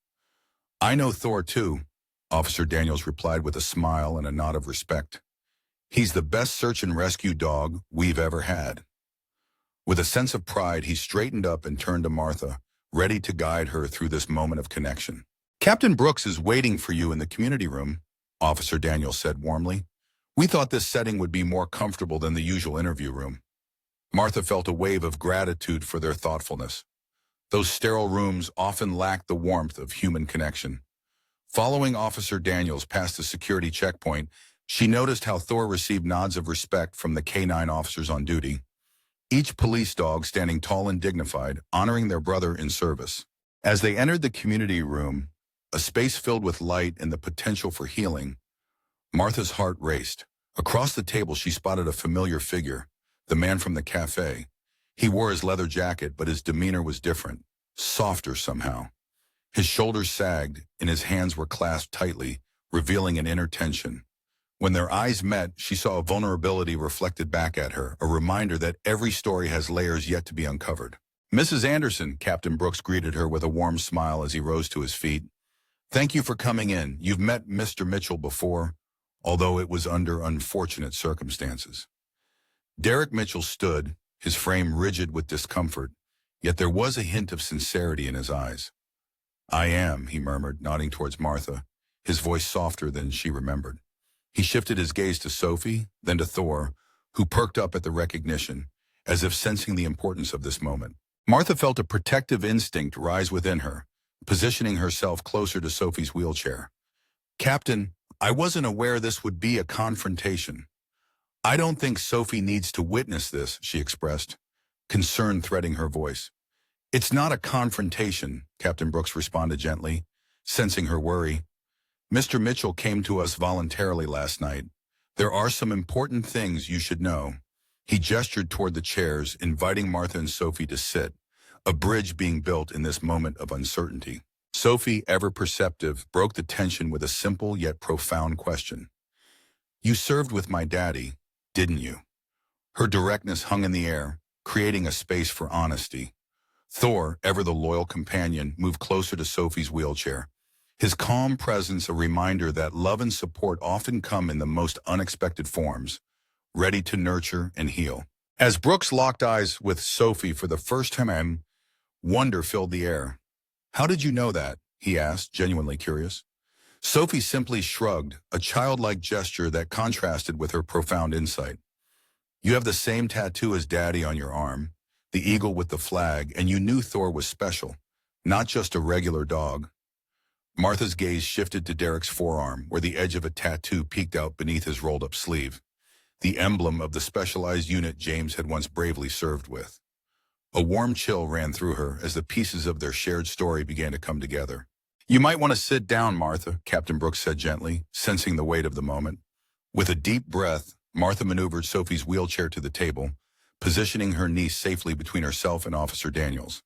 I know Thor too, Officer Daniels replied with a smile and a nod of respect. He's the best search and rescue dog we've ever had. With a sense of pride, he straightened up and turned to Martha, ready to guide her through this moment of connection. Captain Brooks is waiting for you in the community room, Officer Daniels said warmly. We thought this setting would be more comfortable than the usual interview room. Martha felt a wave of gratitude for their thoughtfulness. Those sterile rooms often lacked the warmth of human connection. Following Officer Daniels past the security checkpoint, she noticed how Thor received nods of respect from the K-9 officers on duty, each police dog standing tall and dignified, honoring their brother in service. As they entered the community room, a space filled with light and the potential for healing, Martha's heart raced. Across the table, she spotted a familiar figure, the man from the cafe. He wore his leather jacket, but his demeanor was different, softer somehow. His shoulders sagged, and his hands were clasped tightly, revealing an inner tension. When their eyes met, she saw a vulnerability reflected back at her, a reminder that every story has layers yet to be uncovered. Mrs. Anderson, Captain Brooks greeted her with a warm smile as he rose to his feet. Thank you for coming in. You've met Mr. Mitchell before, although it was under unfortunate circumstances. Derek Mitchell stood, his frame rigid with discomfort, yet there was a hint of sincerity in his eyes. I am, he murmured, nodding towards Martha, his voice softer than she remembered. He shifted his gaze to Sophie, then to Thor, who perked up at the recognition, as if sensing the importance of this moment. Martha felt a protective instinct rise within her, positioning herself closer to Sophie's wheelchair. Captain, I wasn't aware this would be a confrontation. I don't think Sophie needs to witness this, she expressed, concern threading her voice. It's not a confrontation, Captain Brooks responded gently, sensing her worry. Mr. Mitchell came to us voluntarily last night. There are some important things you should know. He gestured toward the chairs, inviting Martha and Sophie to sit, a bridge being built in this moment of uncertainty. Sophie, ever perceptive, broke the tension with a simple yet profound question. You served with my daddy, didn't you? Her directness hung in the air, creating a space for honesty. Thor, ever the loyal companion, moved closer to Sophie's wheelchair. His calm presence a reminder that love and support often come in the most unexpected forms, ready to nurture and heal. As Brooks locked eyes with Sophie for the first time, wonder filled the air. How did you know that? He asked, genuinely curious. Sophie simply shrugged, a childlike gesture that contrasted with her profound insight. You have the same tattoo as Daddy on your arm, the eagle with the flag, and you knew Thor was special, not just a regular dog. Martha's gaze shifted to Derek's forearm, where the edge of a tattoo peeked out beneath his rolled-up sleeve, the emblem of the specialized unit James had once bravely served with. A warm chill ran through her as the pieces of their shared story began to come together. You might want to sit down, Martha, Captain Brooks said gently, sensing the weight of the moment. With a deep breath, Martha maneuvered Sophie's wheelchair to the table, positioning her niece safely between herself and Officer Daniels.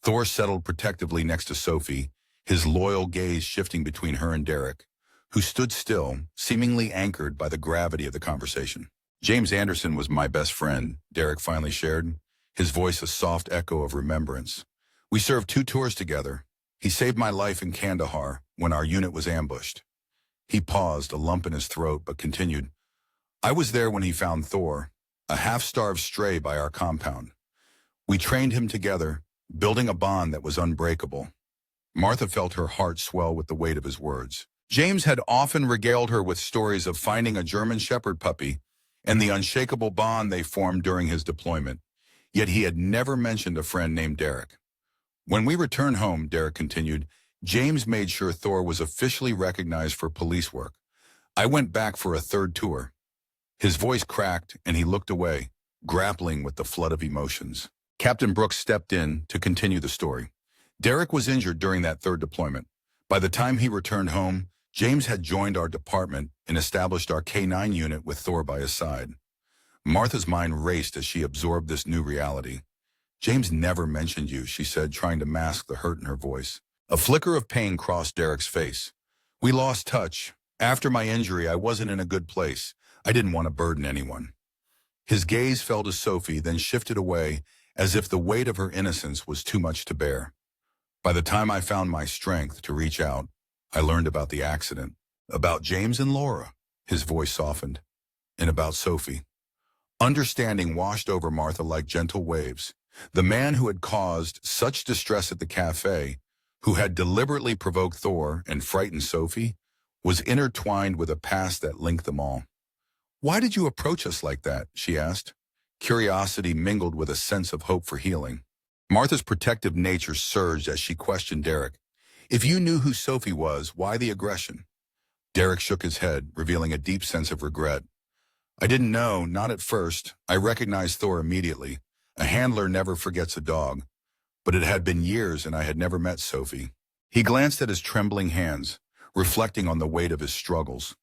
Thor settled protectively next to Sophie, his loyal gaze shifting between her and Derek, who stood still, seemingly anchored by the gravity of the conversation. James Anderson was my best friend, Derek finally shared, his voice a soft echo of remembrance. We served 2 tours together. He saved my life in Kandahar when our unit was ambushed. He paused, a lump in his throat, but continued. I was there when he found Thor, a half-starved stray by our compound. We trained him together, building a bond that was unbreakable. Martha felt her heart swell with the weight of his words. James had often regaled her with stories of finding a German shepherd puppy and the unshakable bond they formed during his deployment, yet he had never mentioned a friend named Derek. When we returned home, Derek continued, James made sure Thor was officially recognized for police work. I went back for a third tour. His voice cracked and he looked away, grappling with the flood of emotions. Captain Brooks stepped in to continue the story. Derek was injured during that third deployment. By the time he returned home, James had joined our department and established our K-9 unit with Thor by his side. Martha's mind raced as she absorbed this new reality. James never mentioned you, she said, trying to mask the hurt in her voice. A flicker of pain crossed Derek's face. We lost touch. After my injury, I wasn't in a good place. I didn't want to burden anyone. His gaze fell to Sophie, then shifted away, as if the weight of her innocence was too much to bear. By the time I found my strength to reach out, I learned about the accident, about James and Laura, his voice softened, and about Sophie. Understanding washed over Martha like gentle waves. The man who had caused such distress at the cafe, who had deliberately provoked Thor and frightened Sophie, was intertwined with a past that linked them all. Why did you approach us like that? She asked. Curiosity mingled with a sense of hope for healing. Martha's protective nature surged as she questioned Derek. If you knew who Sophie was, why the aggression? Derek shook his head, revealing a deep sense of regret. I didn't know, not at first. I recognized Thor immediately. A handler never forgets a dog. But it had been years and I had never met Sophie. He glanced at his trembling hands, reflecting on the weight of his struggles.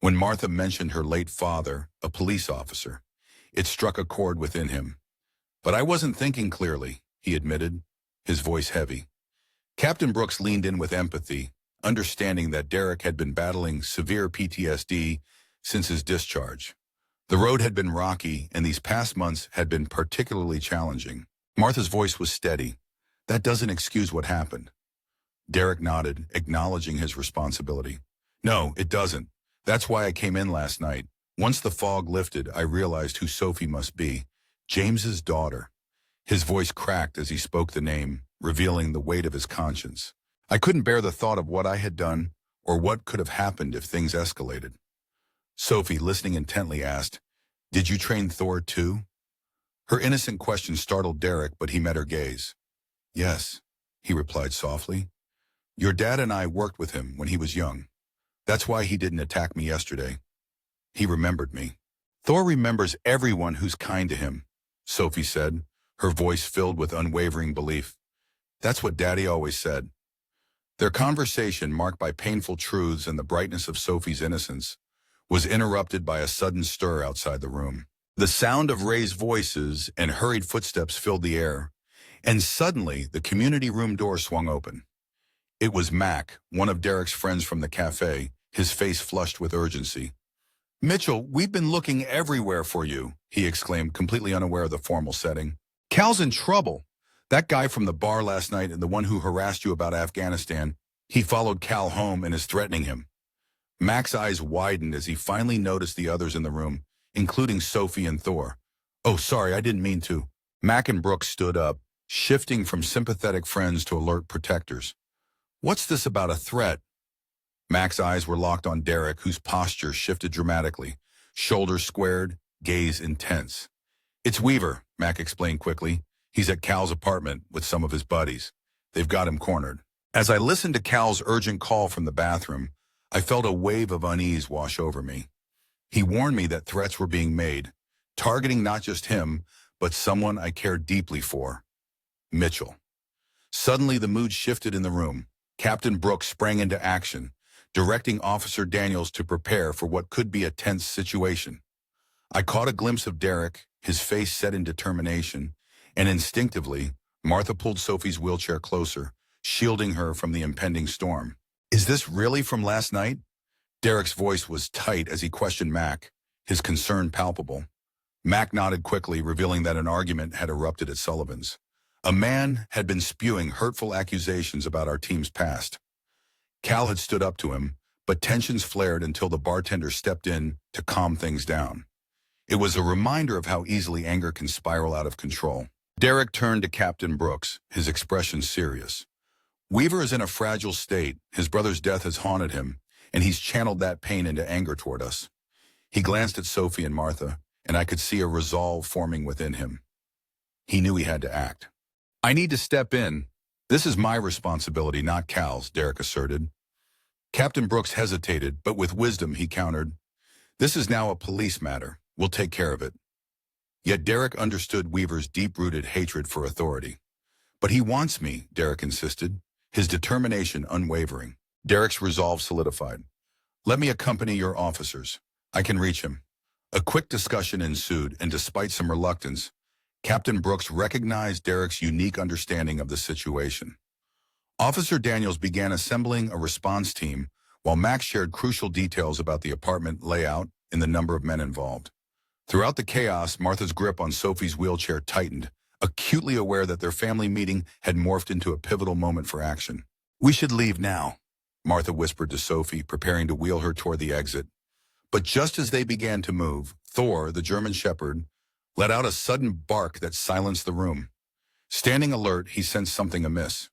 When Martha mentioned her late father, a police officer, it struck a chord within him. But I wasn't thinking clearly, he admitted, his voice heavy. Captain Brooks leaned in with empathy, understanding that Derek had been battling severe PTSD since his discharge. The road had been rocky, and these past months had been particularly challenging. Martha's voice was steady. That doesn't excuse what happened. Derek nodded, acknowledging his responsibility. No, it doesn't. That's why I came in last night. Once the fog lifted, I realized who Sophie must be. James's daughter. His voice cracked as he spoke the name, revealing the weight of his conscience. I couldn't bear the thought of what I had done or what could have happened if things escalated. Sophie, listening intently, asked, Did you train Thor too? Her innocent question startled Derek, but he met her gaze. Yes, he replied softly. Your dad and I worked with him when he was young. That's why he didn't attack me yesterday. He remembered me. Thor remembers everyone who's kind to him, Sophie said, her voice filled with unwavering belief. That's what Daddy always said. Their conversation, marked by painful truths and the brightness of Sophie's innocence, was interrupted by a sudden stir outside the room. The sound of raised voices and hurried footsteps filled the air, and suddenly the community room door swung open. It was Mac, one of Derek's friends from the cafe, his face flushed with urgency. Mitchell, we've been looking everywhere for you, he exclaimed, completely unaware of the formal setting. Cal's in trouble. That guy from the bar last night and the one who harassed you about Afghanistan, he followed Cal home and is threatening him. Mac's eyes widened as he finally noticed the others in the room, including Sophie and Thor. Oh, sorry, I didn't mean to. Mac and Brooks stood up, shifting from sympathetic friends to alert protectors. What's this about a threat? Mac's eyes were locked on Derek, whose posture shifted dramatically, shoulders squared, gaze intense. It's Weaver, Mac explained quickly. He's at Cal's apartment with some of his buddies. They've got him cornered. As I listened to Cal's urgent call from the bathroom, I felt a wave of unease wash over me. He warned me that threats were being made, targeting not just him, but someone I cared deeply for. Mitchell. Suddenly the mood shifted in the room. Captain Brooks sprang into action, directing Officer Daniels to prepare for what could be a tense situation. I caught a glimpse of Derek, his face set in determination, and instinctively, Martha pulled Sophie's wheelchair closer, shielding her from the impending storm. Is this really from last night? Derek's voice was tight as he questioned Mac, his concern palpable. Mac nodded quickly, revealing that an argument had erupted at Sullivan's. A man had been spewing hurtful accusations about our team's past. Cal had stood up to him, but tensions flared until the bartender stepped in to calm things down. It was a reminder of how easily anger can spiral out of control. Derek turned to Captain Brooks, his expression serious. Weaver is in a fragile state. His brother's death has haunted him, and he's channeled that pain into anger toward us. He glanced at Sophie and Martha, and I could see a resolve forming within him. He knew he had to act. I need to step in. This is my responsibility, not Cal's, Derek asserted. Captain Brooks hesitated, but with wisdom he countered, "This is now a police matter. We'll take care of it." Yet Derek understood Weaver's deep-rooted hatred for authority. "But he wants me," Derek insisted, his determination unwavering. Derek's resolve solidified. "Let me accompany your officers. I can reach him." A quick discussion ensued, and despite some reluctance, Captain Brooks recognized Derek's unique understanding of the situation. Officer Daniels began assembling a response team, while Max shared crucial details about the apartment layout and the number of men involved. Throughout the chaos, Martha's grip on Sophie's wheelchair tightened, acutely aware that their family meeting had morphed into a pivotal moment for action. "We should leave now," Martha whispered to Sophie, preparing to wheel her toward the exit. But just as they began to move, Thor, the German shepherd, let out a sudden bark that silenced the room. Standing alert, he sensed something amiss.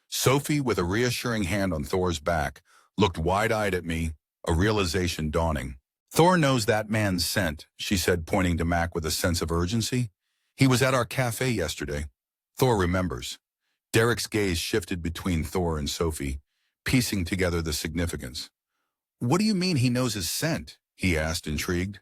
Sophie, with a reassuring hand on Thor's back, looked wide-eyed at me, a realization dawning. "Thor knows that man's scent," she said, pointing to Mac with a sense of urgency. "He was at our cafe yesterday." Thor remembers. Derek's gaze shifted between Thor and Sophie, piecing together the significance. "What do you mean he knows his scent?" he asked, intrigued.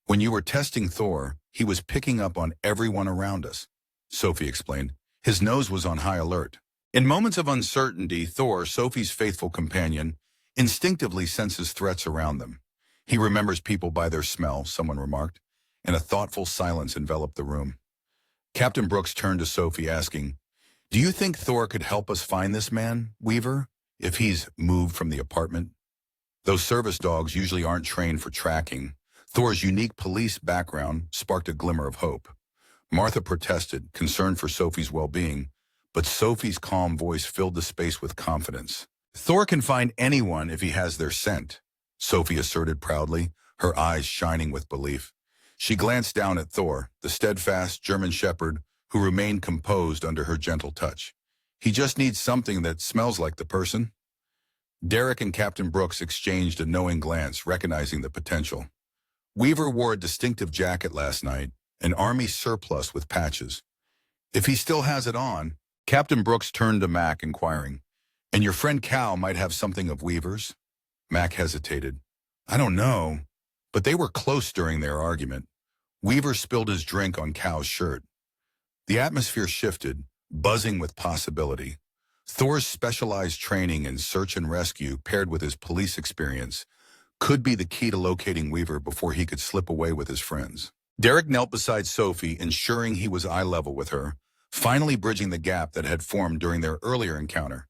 "When you were testing Thor, he was picking up on everyone around us," Sophie explained. "His nose was on high alert." In moments of uncertainty, Thor, Sophie's faithful companion, instinctively senses threats around them. "He remembers people by their smell," someone remarked, and a thoughtful silence enveloped the room. Captain Brooks turned to Sophie, asking, "Do you think Thor could help us find this man, Weaver, if he's moved from the apartment?" Those service dogs usually aren't trained for tracking. Thor's unique police background sparked a glimmer of hope. Martha protested, concerned for Sophie's well-being, but Sophie's calm voice filled the space with confidence. "Thor can find anyone if he has their scent," Sophie asserted proudly, her eyes shining with belief. She glanced down at Thor, the steadfast German shepherd who remained composed under her gentle touch. "He just needs something that smells like the person." Derek and Captain Brooks exchanged a knowing glance, recognizing the potential. Weaver wore a distinctive jacket last night, an army surplus with patches. "If he still has it on," Captain Brooks turned to Mac, inquiring, "And your friend Cal might have something of Weaver's?" Mac hesitated. "I don't know, but they were close during their argument." Weaver spilled his drink on Cal's shirt. The atmosphere shifted, buzzing with possibility. Thor's specialized training in search and rescue, paired with his police experience, could be the key to locating Weaver before he could slip away with his friends. Derek knelt beside Sophie, ensuring he was eye level with her, finally bridging the gap that had formed during their earlier encounter.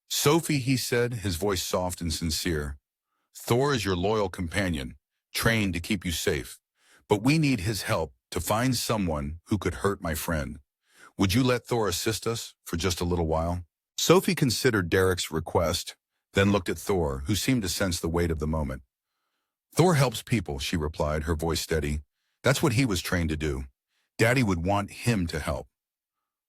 "Sophie," he said, his voice soft and sincere, "Thor is your loyal companion, trained to keep you safe. But we need his help to find someone who could hurt my friend. Would you let Thor assist us for just a little while?" Sophie considered Derek's request, then looked at Thor, who seemed to sense the weight of the moment. "Thor helps people," she replied, her voice steady. "That's what he was trained to do. Daddy would want him to help."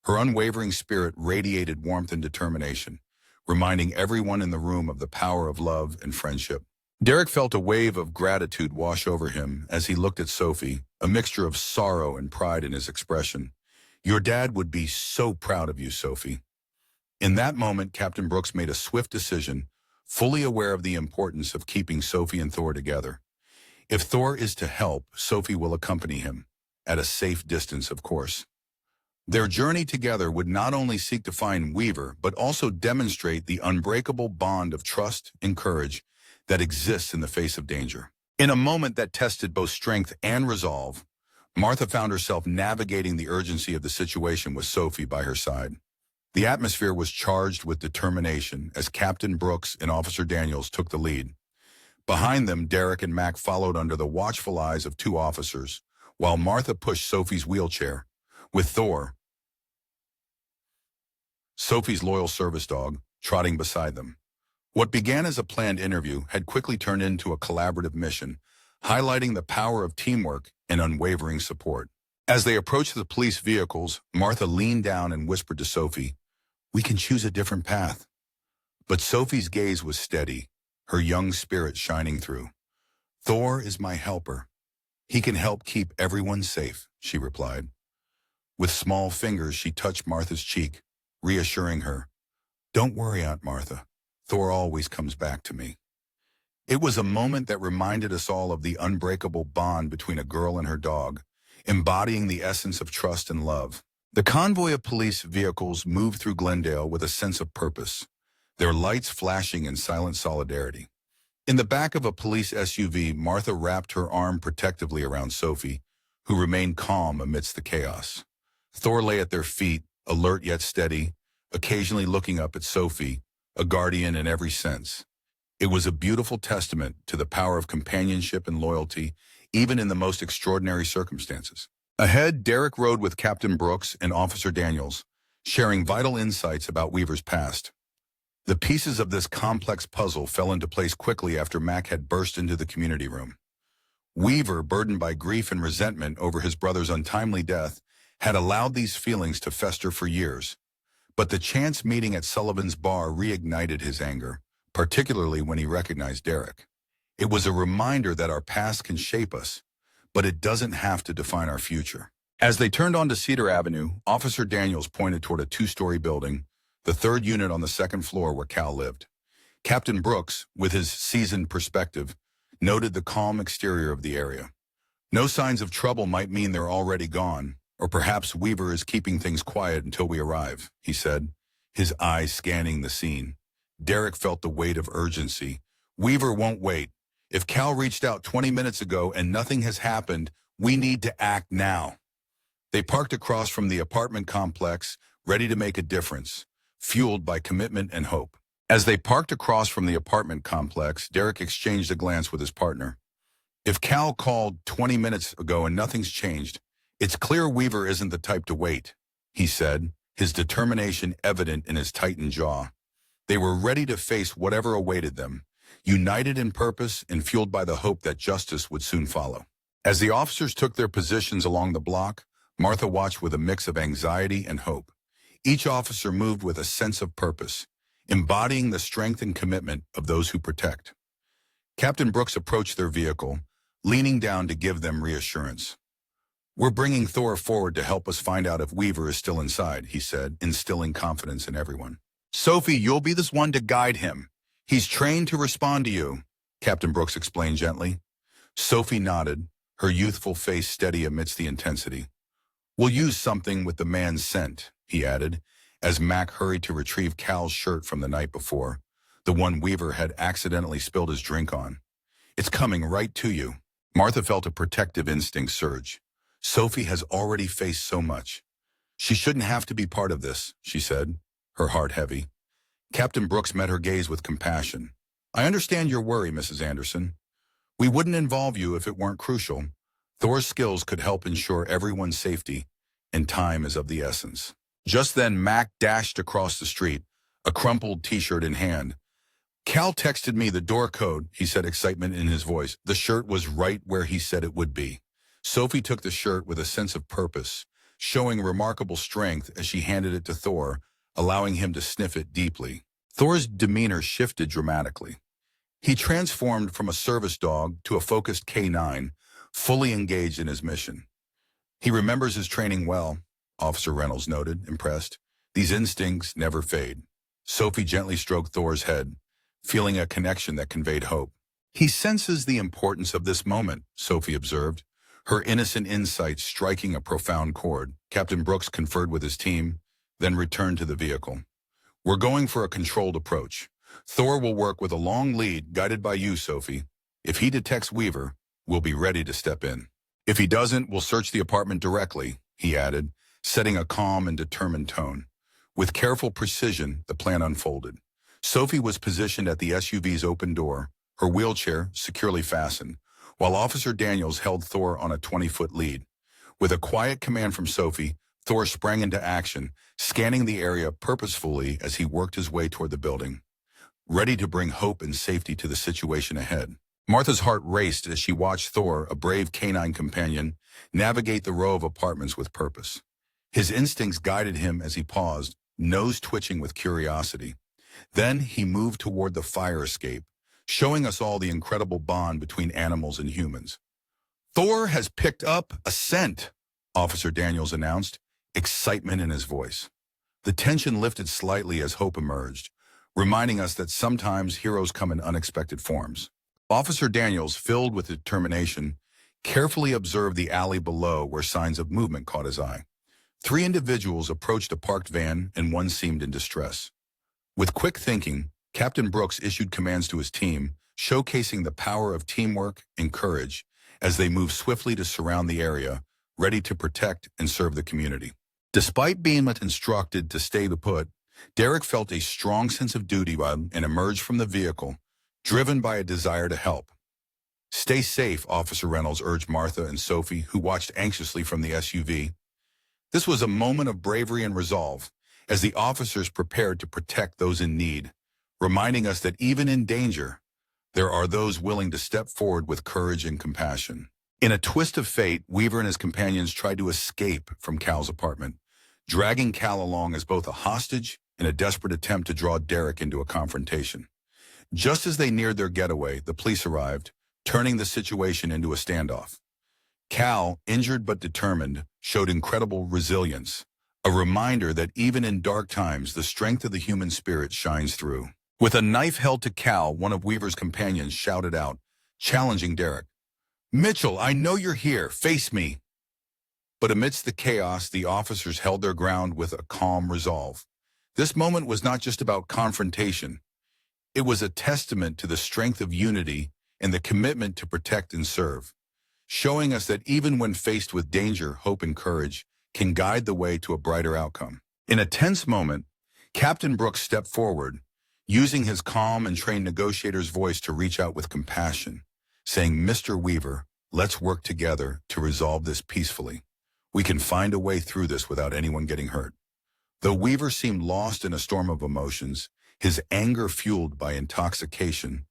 Her unwavering spirit radiated warmth and determination, reminding everyone in the room of the power of love and friendship. Derek felt a wave of gratitude wash over him as he looked at Sophie, a mixture of sorrow and pride in his expression. "Your dad would be so proud of you, Sophie." In that moment, Captain Brooks made a swift decision, fully aware of the importance of keeping Sophie and Thor together. If Thor is to help, Sophie will accompany him, at a safe distance, of course. Their journey together would not only seek to find Weaver, but also demonstrate the unbreakable bond of trust and courage that exists in the face of danger. In a moment that tested both strength and resolve, Martha found herself navigating the urgency of the situation with Sophie by her side. The atmosphere was charged with determination as Captain Brooks and Officer Daniels took the lead. Behind them, Derek and Mac followed under the watchful eyes of two officers, while Martha pushed Sophie's wheelchair, with Thor, Sophie's loyal service dog, trotting beside them. What began as a planned interview had quickly turned into a collaborative mission, highlighting the power of teamwork and unwavering support. As they approached the police vehicles, Martha leaned down and whispered to Sophie, "We can choose a different path." But Sophie's gaze was steady, her young spirit shining through. "Thor is my helper. He can help keep everyone safe," she replied. With small fingers, she touched Martha's cheek, reassuring her, "Don't worry, Aunt Martha. Thor always comes back to me." It was a moment that reminded us all of the unbreakable bond between a girl and her dog, embodying the essence of trust and love. The convoy of police vehicles moved through Glendale with a sense of purpose, their lights flashing in silent solidarity. In the back of a police SUV, Martha wrapped her arm protectively around Sophie, who remained calm amidst the chaos. Thor lay at their feet, alert yet steady, occasionally looking up at Sophie, a guardian in every sense. It was a beautiful testament to the power of companionship and loyalty, even in the most extraordinary circumstances. Ahead, Derek rode with Captain Brooks and Officer Daniels, sharing vital insights about Weaver's past. The pieces of this complex puzzle fell into place quickly after Mac had burst into the community room. Weaver, burdened by grief and resentment over his brother's untimely death, had allowed these feelings to fester for years. But the chance meeting at Sullivan's bar reignited his anger, particularly when he recognized Derek. It was a reminder that our past can shape us, but it doesn't have to define our future. As they turned onto Cedar Avenue, Officer Daniels pointed toward a two-story building, the third unit on the second floor where Cal lived. Captain Brooks, with his seasoned perspective, noted the calm exterior of the area. "No signs of trouble might mean they're already gone, or perhaps Weaver is keeping things quiet until we arrive," he said, his eyes scanning the scene. Derek felt the weight of urgency. "Weaver won't wait. If Cal reached out 20 minutes ago and nothing has happened, we need to act now." They parked across from the apartment complex, ready to make a difference, fueled by commitment and hope. As they parked across from the apartment complex, Derek exchanged a glance with his partner. "If Cal called 20 minutes ago and nothing's changed, it's clear Weaver isn't the type to wait," he said, his determination evident in his tightened jaw. They were ready to face whatever awaited them, united in purpose and fueled by the hope that justice would soon follow. As the officers took their positions along the block, Martha watched with a mix of anxiety and hope. Each officer moved with a sense of purpose, embodying the strength and commitment of those who protect. Captain Brooks approached their vehicle, leaning down to give them reassurance. "We're bringing Thor forward to help us find out if Weaver is still inside," he said, instilling confidence in everyone. "Sophie, you'll be this one to guide him. He's trained to respond to you," Captain Brooks explained gently. Sophie nodded, her youthful face steady amidst the intensity. "We'll use something with the man's scent," he added, as Mac hurried to retrieve Cal's shirt from the night before, the one Weaver had accidentally spilled his drink on. "It's coming right to you." Martha felt a protective instinct surge. Sophie has already faced so much. "She shouldn't have to be part of this," she said, her heart heavy. Captain Brooks met her gaze with compassion. "I understand your worry, Mrs. Anderson. We wouldn't involve you if it weren't crucial. Thor's skills could help ensure everyone's safety, and time is of the essence." Just then, Mac dashed across the street, a crumpled T-shirt in hand. "Cal texted me the door code," he said, excitement in his voice. The shirt was right where he said it would be. Sophie took the shirt with a sense of purpose, showing remarkable strength as she handed it to Thor, allowing him to sniff it deeply. Thor's demeanor shifted dramatically. He transformed from a service dog to a focused K9, fully engaged in his mission. "He remembers his training well," Officer Reynolds noted, impressed. "These instincts never fade." Sophie gently stroked Thor's head, feeling a connection that conveyed hope. "He senses the importance of this moment," Sophie observed, her innocent insight striking a profound chord. Captain Brooks conferred with his team, then returned to the vehicle. "We're going for a controlled approach. Thor will work with a long lead guided by you, Sophie. If he detects Weaver, we'll be ready to step in. If he doesn't, we'll search the apartment directly," he added, setting a calm and determined tone. With careful precision, the plan unfolded. Sophie was positioned at the SUV's open door, her wheelchair securely fastened, while Officer Daniels held Thor on a 20-foot lead. With a quiet command from Sophie, Thor sprang into action, scanning the area purposefully as he worked his way toward the building. ready to bring hope and safety to the situation ahead. Martha's heart raced as she watched Thor, a brave canine companion, navigate the row of apartments with purpose. His instincts guided him as he paused, nose twitching with curiosity. Then he moved toward the fire escape, showing us all the incredible bond between animals and humans. "Thor has picked up a scent," Officer Daniels announced, excitement in his voice. The tension lifted slightly as hope emerged, reminding us that sometimes heroes come in unexpected forms. Officer Daniels, filled with determination, carefully observed the alley below where signs of movement caught his eye. 3 individuals approached a parked van and one seemed in distress. With quick thinking, Captain Brooks issued commands to his team, showcasing the power of teamwork and courage as they moved swiftly to surround the area, ready to protect and serve the community. Despite being instructed to stay put, Derek felt a strong sense of duty and emerged from the vehicle, driven by a desire to help. "Stay safe," Officer Reynolds urged Martha and Sophie, who watched anxiously from the SUV. This was a moment of bravery and resolve, as the officers prepared to protect those in need, reminding us that even in danger, there are those willing to step forward with courage and compassion. In a twist of fate, Weaver and his companions tried to escape from Cal's apartment, dragging Cal along as both a hostage in a desperate attempt to draw Derek into a confrontation. Just as they neared their getaway, the police arrived, turning the situation into a standoff. Cal, injured but determined, showed incredible resilience, a reminder that even in dark times, the strength of the human spirit shines through. With a knife held to Cal, one of Weaver's companions shouted out, challenging Derek, "Mitchell, I know you're here. Face me." But amidst the chaos, the officers held their ground with a calm resolve. This moment was not just about confrontation. It was a testament to the strength of unity and the commitment to protect and serve, showing us that even when faced with danger, hope and courage can guide the way to a brighter outcome. In a tense moment, Captain Brooks stepped forward, using his calm and trained negotiator's voice to reach out with compassion, saying, "Mr. Weaver, let's work together to resolve this peacefully. We can find a way through this without anyone getting hurt." Though Weaver seemed lost in a storm of emotions, his anger fueled by intoxication,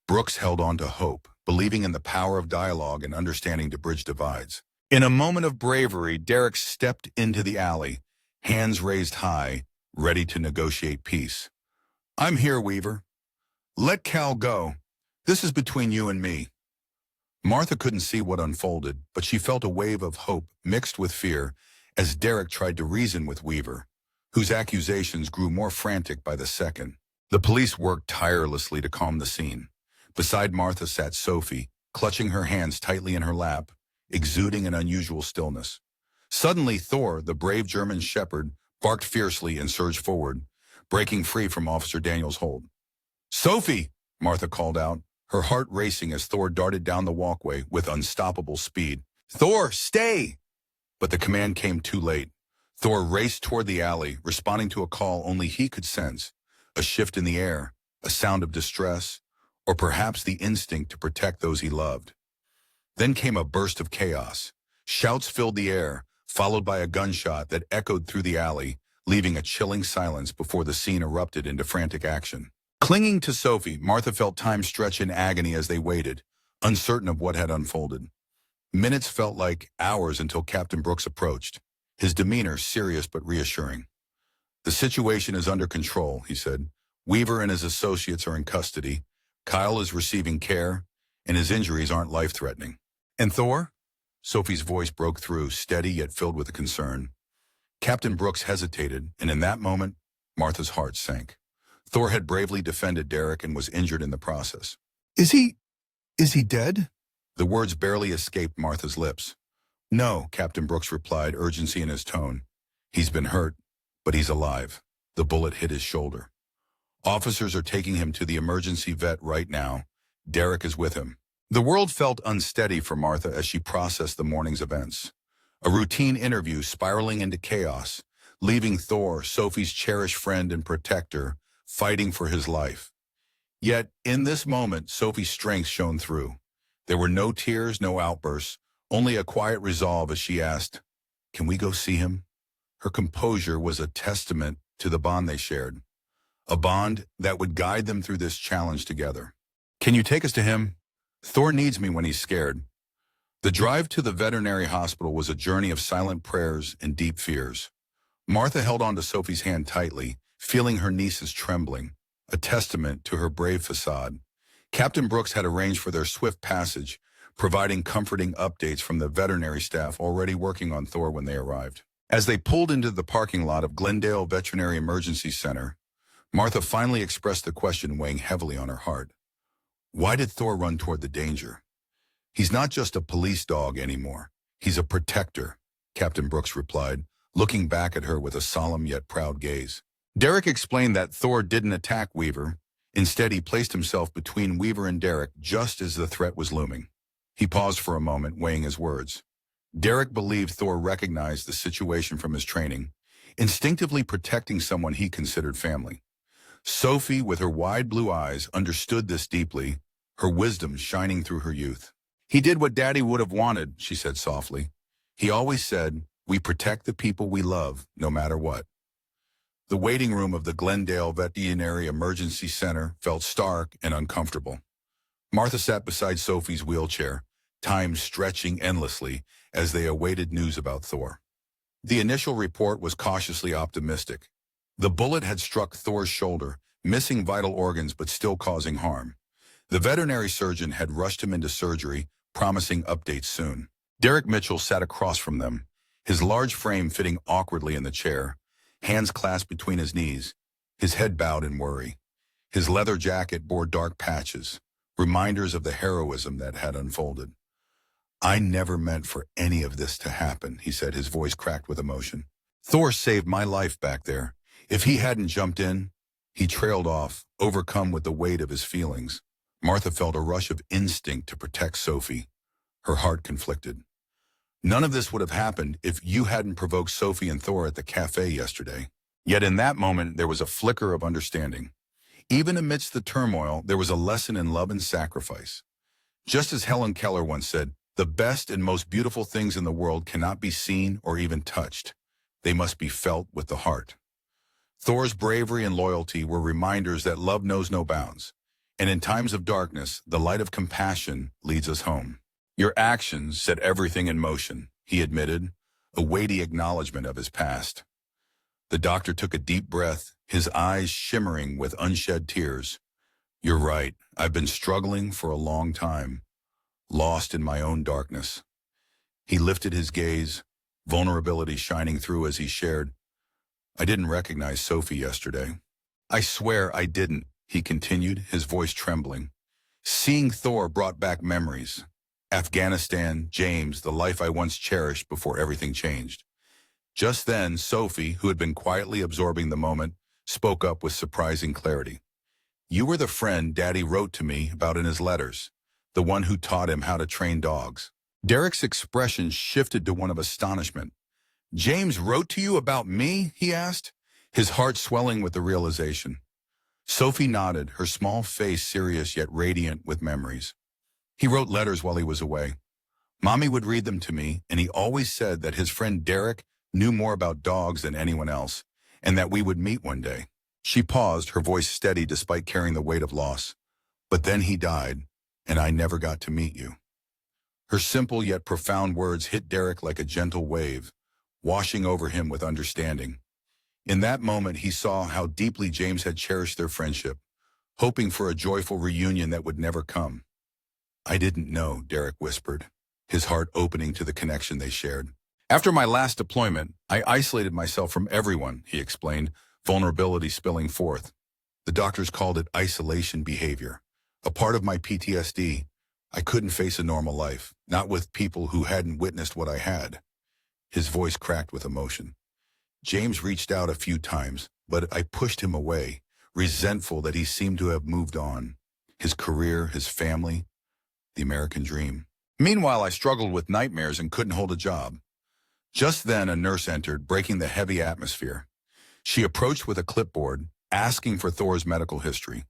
Brooks held on to hope, believing in the power of dialogue and understanding to bridge divides. In a moment of bravery, Derek stepped into the alley, hands raised high, ready to negotiate peace. "I'm here, Weaver. Let Cal go. This is between you and me." Martha couldn't see what unfolded, but she felt a wave of hope mixed with fear as Derek tried to reason with Weaver, whose accusations grew more frantic by the second. The police worked tirelessly to calm the scene. Beside Martha sat Sophie, clutching her hands tightly in her lap, exuding an unusual stillness. Suddenly, Thor, the brave German shepherd, barked fiercely and surged forward, breaking free from Officer Daniels' hold. "Sophie!" Martha called out, her heart racing as Thor darted down the walkway with unstoppable speed. "Thor, stay!" But the command came too late. Thor raced toward the alley, responding to a call only he could sense, a shift in the air, a sound of distress, or perhaps the instinct to protect those he loved. Then came a burst of chaos. Shouts filled the air, followed by a gunshot that echoed through the alley, leaving a chilling silence before the scene erupted into frantic action. Clinging to Sophie, Martha felt time stretch in agony as they waited, uncertain of what had unfolded. Minutes felt like hours until Captain Brooks approached, his demeanor serious but reassuring. "The situation is under control," he said. "Weaver and his associates are in custody. Kyle is receiving care, and his injuries aren't life-threatening." "And Thor?" Sophie's voice broke through, steady yet filled with concern. Captain Brooks hesitated, and in that moment, Martha's heart sank. Thor had bravely defended Derek and was injured in the process. Is he dead?" The words barely escaped Martha's lips. "No," Captain Brooks replied, urgency in his tone. "He's been hurt, but he's alive." The bullet hit his shoulder. "Officers are taking him to the emergency vet right now. Derek is with him." The world felt unsteady for Martha as she processed the morning's events. A routine interview spiraling into chaos, leaving Thor, Sophie's cherished friend and protector, fighting for his life. Yet, in this moment, Sophie's strength shone through. There were no tears, no outbursts, only a quiet resolve as she asked, "Can we go see him?" Her composure was a testament to the bond they shared. a bond that would guide them through this challenge together. Can you take us to him? Thor needs me when he's scared. The drive to the veterinary hospital was a journey of silent prayers and deep fears. Martha held on to Sophie's hand tightly, feeling her niece's trembling, a testament to her brave facade. Captain Brooks had arranged for their swift passage, providing comforting updates from the veterinary staff already working on Thor when they arrived. As they pulled into the parking lot of Glendale Veterinary Emergency Center, Martha finally expressed the question weighing heavily on her heart. Why did Thor run toward the danger? He's not just a police dog anymore. He's a protector, Captain Brooks replied, looking back at her with a solemn yet proud gaze. Derek explained that Thor didn't attack Weaver. Instead, he placed himself between Weaver and Derek just as the threat was looming. He paused for a moment, weighing his words. Derek believed Thor recognized the situation from his training, instinctively protecting someone he considered family. Sophie, with her wide blue eyes, understood this deeply, her wisdom shining through her youth. He did what Daddy would have wanted, she said softly. He always said, we protect the people we love, no matter what. The waiting room of the Glendale Veterinary Emergency Center felt stark and uncomfortable. Martha sat beside Sophie's wheelchair, time stretching endlessly as they awaited news about Thor. The initial report was cautiously optimistic. The bullet had struck Thor's shoulder, missing vital organs but still causing harm. The veterinary surgeon had rushed him into surgery, promising updates soon. Derek Mitchell sat across from them, his large frame fitting awkwardly in the chair, hands clasped between his knees, his head bowed in worry. His leather jacket bore dark patches, reminders of the heroism that had unfolded. I never meant for any of this to happen, he said, his voice cracked with emotion. Thor saved my life back there. If he hadn't jumped in, he trailed off, overcome with the weight of his feelings. Martha felt a rush of instinct to protect Sophie. Her heart conflicted. None of this would have happened if you hadn't provoked Sophie and Thor at the cafe yesterday. Yet in that moment, there was a flicker of understanding. Even amidst the turmoil, there was a lesson in love and sacrifice. Just as Helen Keller once said, the best and most beautiful things in the world cannot be seen or even touched. They must be felt with the heart. Thor's bravery and loyalty were reminders that love knows no bounds. And in times of darkness, the light of compassion leads us home. Your actions set everything in motion, he admitted, a weighty acknowledgement of his past. The doctor took a deep breath, his eyes shimmering with unshed tears. You're right, I've been struggling for a long time, lost in my own darkness. He lifted his gaze, vulnerability shining through as he shared, I didn't recognize Sophie yesterday. I swear I didn't, he continued, his voice trembling. Seeing Thor brought back memories. Afghanistan, James, the life I once cherished before everything changed. Just then, Sophie, who had been quietly absorbing the moment, spoke up with surprising clarity. You were the friend Daddy wrote to me about in his letters, the one who taught him how to train dogs. Derek's expression shifted to one of astonishment. James wrote to you about me? He asked, his heart swelling with the realization. Sophie nodded, her small face serious yet radiant with memories. He wrote letters while he was away. Mommy would read them to me, and he always said that his friend Derek knew more about dogs than anyone else, and that we would meet one day. She paused, her voice steady despite carrying the weight of loss. But then he died, and I never got to meet you. Her simple yet profound words hit Derek like a gentle wave, washing over him with understanding. In that moment, he saw how deeply James had cherished their friendship, hoping for a joyful reunion that would never come. I didn't know, Derek whispered, his heart opening to the connection they shared. After my last deployment, I isolated myself from everyone, he explained, vulnerability spilling forth. The doctors called it isolation behavior. A part of my PTSD, I couldn't face a normal life, not with people who hadn't witnessed what I had. His voice cracked with emotion. James reached out a few times, but I pushed him away, resentful that he seemed to have moved on. His career, his family, the American dream. Meanwhile, I struggled with nightmares and couldn't hold a job. Just then, a nurse entered, breaking the heavy atmosphere. She approached with a clipboard, asking for Thor's medical history.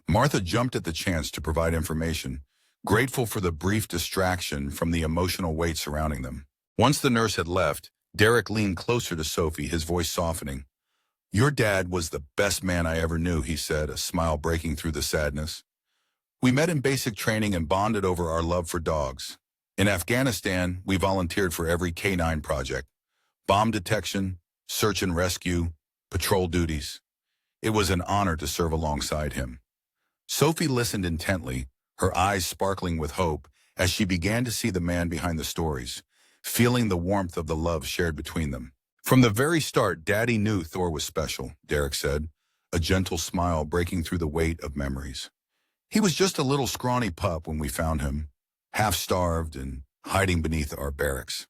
Martha jumped at the chance to provide information, grateful for the brief distraction from the emotional weight surrounding them. Once the nurse had left, Derek leaned closer to Sophie, his voice softening. Your dad was the best man I ever knew, he said, a smile breaking through the sadness. We met in basic training and bonded over our love for dogs. In Afghanistan, we volunteered for every K-9 project, bomb detection, search and rescue, patrol duties. It was an honor to serve alongside him. Sophie listened intently, her eyes sparkling with hope as she began to see the man behind the stories, feeling the warmth of the love shared between them. From the very start, Daddy knew Thor was special, Derek said, a gentle smile breaking through the weight of memories. He was just a little scrawny pup when we found him, half-starved and hiding beneath our barracks.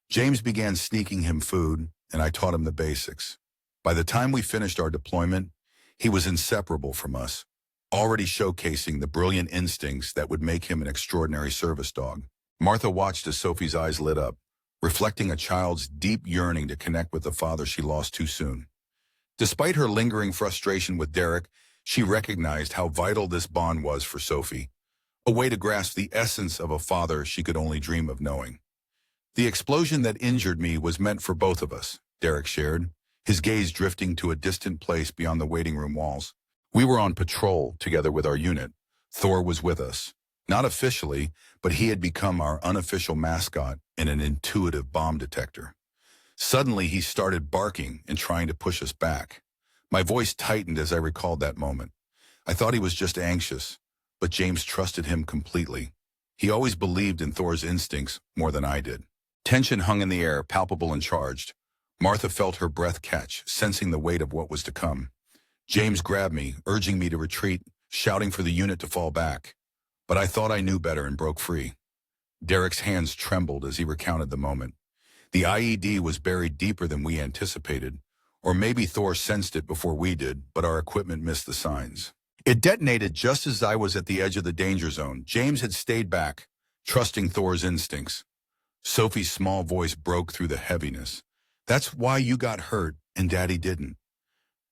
James began sneaking him food, and I taught him the basics. By the time we finished our deployment, he was inseparable from us, already showcasing the brilliant instincts that would make him an extraordinary service dog. Martha watched as Sophie's eyes lit up, reflecting a child's deep yearning to connect with the father she lost too soon. Despite her lingering frustration with Derek, she recognized how vital this bond was for Sophie, a way to grasp the essence of a father she could only dream of knowing. The explosion that injured me was meant for both of us, Derek shared, his gaze drifting to a distant place beyond the waiting room walls. We were on patrol together with our unit. Thor was with us. Not officially, but he had become our unofficial mascot and an intuitive bomb detector. Suddenly, he started barking and trying to push us back. My voice tightened as I recalled that moment. I thought he was just anxious, but James trusted him completely. He always believed in Thor's instincts more than I did. Tension hung in the air, palpable and charged. Martha felt her breath catch, sensing the weight of what was to come. James grabbed me, urging me to retreat, shouting for the unit to fall back. But I thought I knew better and broke free. Derek's hands trembled as he recounted the moment. The IED was buried deeper than we anticipated, or maybe Thor sensed it before we did, but our equipment missed the signs. It detonated just as I was at the edge of the danger zone. James had stayed back, trusting Thor's instincts. Sophie's small voice broke through the heaviness. That's why you got hurt and Daddy didn't.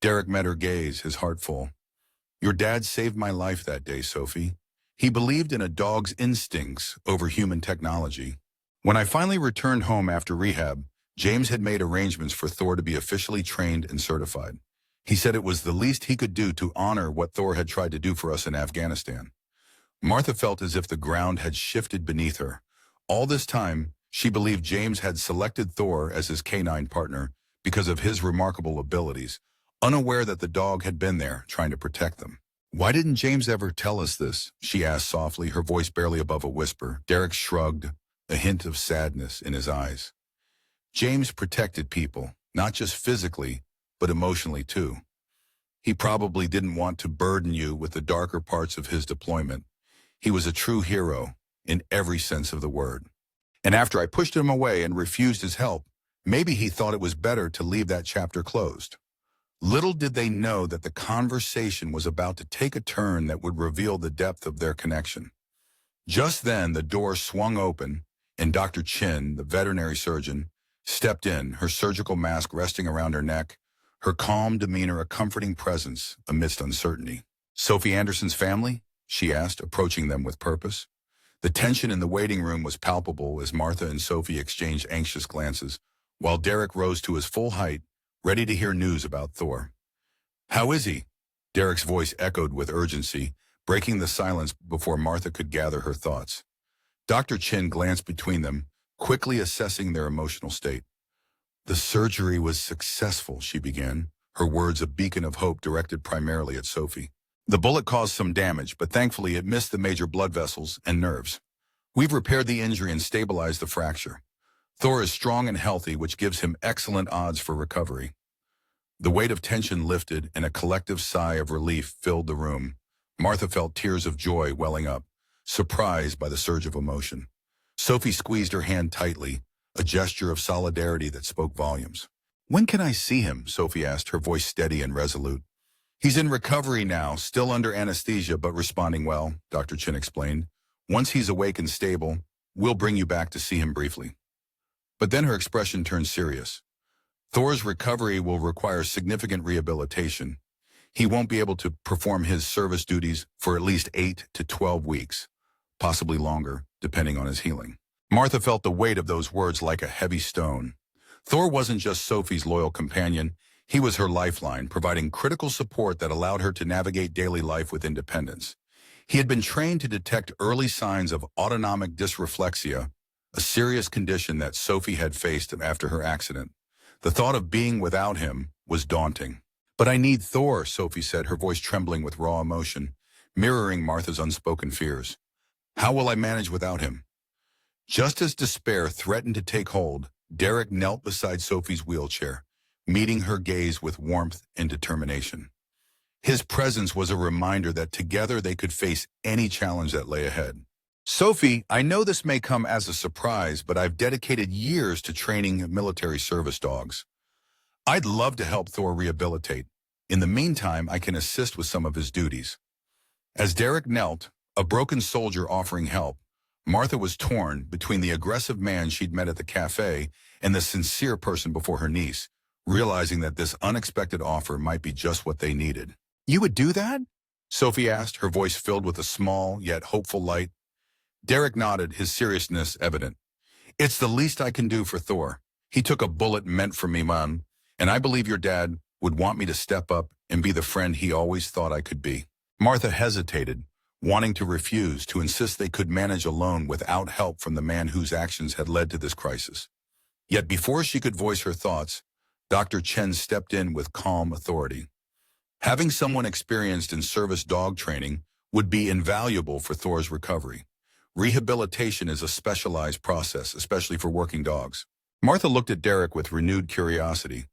Derek met her gaze, his heart full. Your dad saved my life that day, Sophie. He believed in a dog's instincts over human technology. When I finally returned home after rehab, James had made arrangements for Thor to be officially trained and certified. He said it was the least he could do to honor what Thor had tried to do for us in Afghanistan. Martha felt as if the ground had shifted beneath her. All this time, she believed James had selected Thor as his canine partner because of his remarkable abilities, unaware that the dog had been there trying to protect them. Why didn't James ever tell us this? She asked softly, her voice barely above a whisper. Derek shrugged, a hint of sadness in his eyes. James protected people, not just physically, but emotionally too. He probably didn't want to burden you with the darker parts of his deployment. He was a true hero in every sense of the word. And after I pushed him away and refused his help, maybe he thought it was better to leave that chapter closed. Little did they know that the conversation was about to take a turn that would reveal the depth of their connection. Just then, the door swung open, and Dr. Chin, the veterinary surgeon, stepped in, her surgical mask resting around her neck, her calm demeanor a comforting presence amidst uncertainty. Sophie Anderson's family? She asked, approaching them with purpose. The tension in the waiting room was palpable as Martha and Sophie exchanged anxious glances, while Derek rose to his full height, ready to hear news about Thor. How is he? Derek's voice echoed with urgency, breaking the silence before Martha could gather her thoughts. Dr. Chin glanced between them, quickly assessing their emotional state. The surgery was successful, she began, her words a beacon of hope directed primarily at Sophie. The bullet caused some damage, but thankfully it missed the major blood vessels and nerves. We've repaired the injury and stabilized the fracture. Thor is strong and healthy, which gives him excellent odds for recovery. The weight of tension lifted and a collective sigh of relief filled the room. Martha felt tears of joy welling up, surprised by the surge of emotion. Sophie squeezed her hand tightly, a gesture of solidarity that spoke volumes. When can I see him? Sophie asked, her voice steady and resolute. He's in recovery now, still under anesthesia, but responding well, Dr. Chin explained. Once he's awake and stable, we'll bring you back to see him briefly. But then her expression turned serious. Thor's recovery will require significant rehabilitation. He won't be able to perform his service duties for at least 8 to 12 weeks, possibly longer, depending on his healing. Martha felt the weight of those words like a heavy stone. Thor wasn't just Sophie's loyal companion, He was her lifeline, providing critical support that allowed her to navigate daily life with independence. He had been trained to detect early signs of autonomic dysreflexia, a serious condition that Sophie had faced after her accident. The thought of being without him was daunting. "But I need Thor," Sophie said, her voice trembling with raw emotion, mirroring Martha's unspoken fears. "How will I manage without him?" Just as despair threatened to take hold, Derek knelt beside Sophie's wheelchair, meeting her gaze with warmth and determination. His presence was a reminder that together they could face any challenge that lay ahead. "Sophie, I know this may come as a surprise, but I've dedicated years to training military service dogs. I'd love to help Thor rehabilitate. In the meantime, I can assist with some of his duties." As Derek knelt, a broken soldier offering help, Martha was torn between the aggressive man she'd met at the cafe and the sincere person before her niece, realizing that this unexpected offer might be just what they needed. "You would do that?" Sophie asked, her voice filled with a small yet hopeful light. Derek nodded, his seriousness evident. "It's the least I can do for Thor. He took a bullet meant for me, Mom, and I believe your dad would want me to step up and be the friend he always thought I could be." Martha hesitated, wanting to refuse, to insist they could manage alone without help from the man whose actions had led to this crisis. Yet before she could voice her thoughts, Dr. Chen stepped in with calm authority. Having someone experienced in service dog training would be invaluable for Thor's recovery. Rehabilitation is a specialized process, especially for working dogs. Martha looked at Derek with renewed curiosity.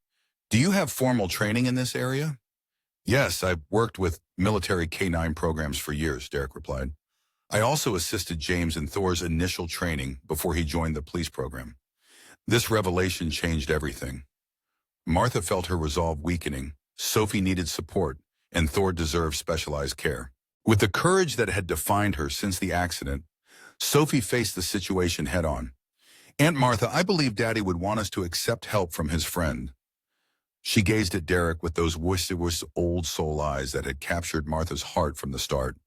"Do you have formal training in this area?" "Yes, I've worked with military K-9 programs for years," Derek replied. "I also assisted James in Thor's initial training before he joined the police program." This revelation changed everything. Martha felt her resolve weakening. Sophie needed support, and Thor deserved specialized care. With the courage that had defined her since the accident, Sophie faced the situation head-on. "Aunt Martha, I believe Daddy would want us to accept help from his friend." She gazed at Derek with those wishy-washy old soul eyes that had captured Martha's heart from the start.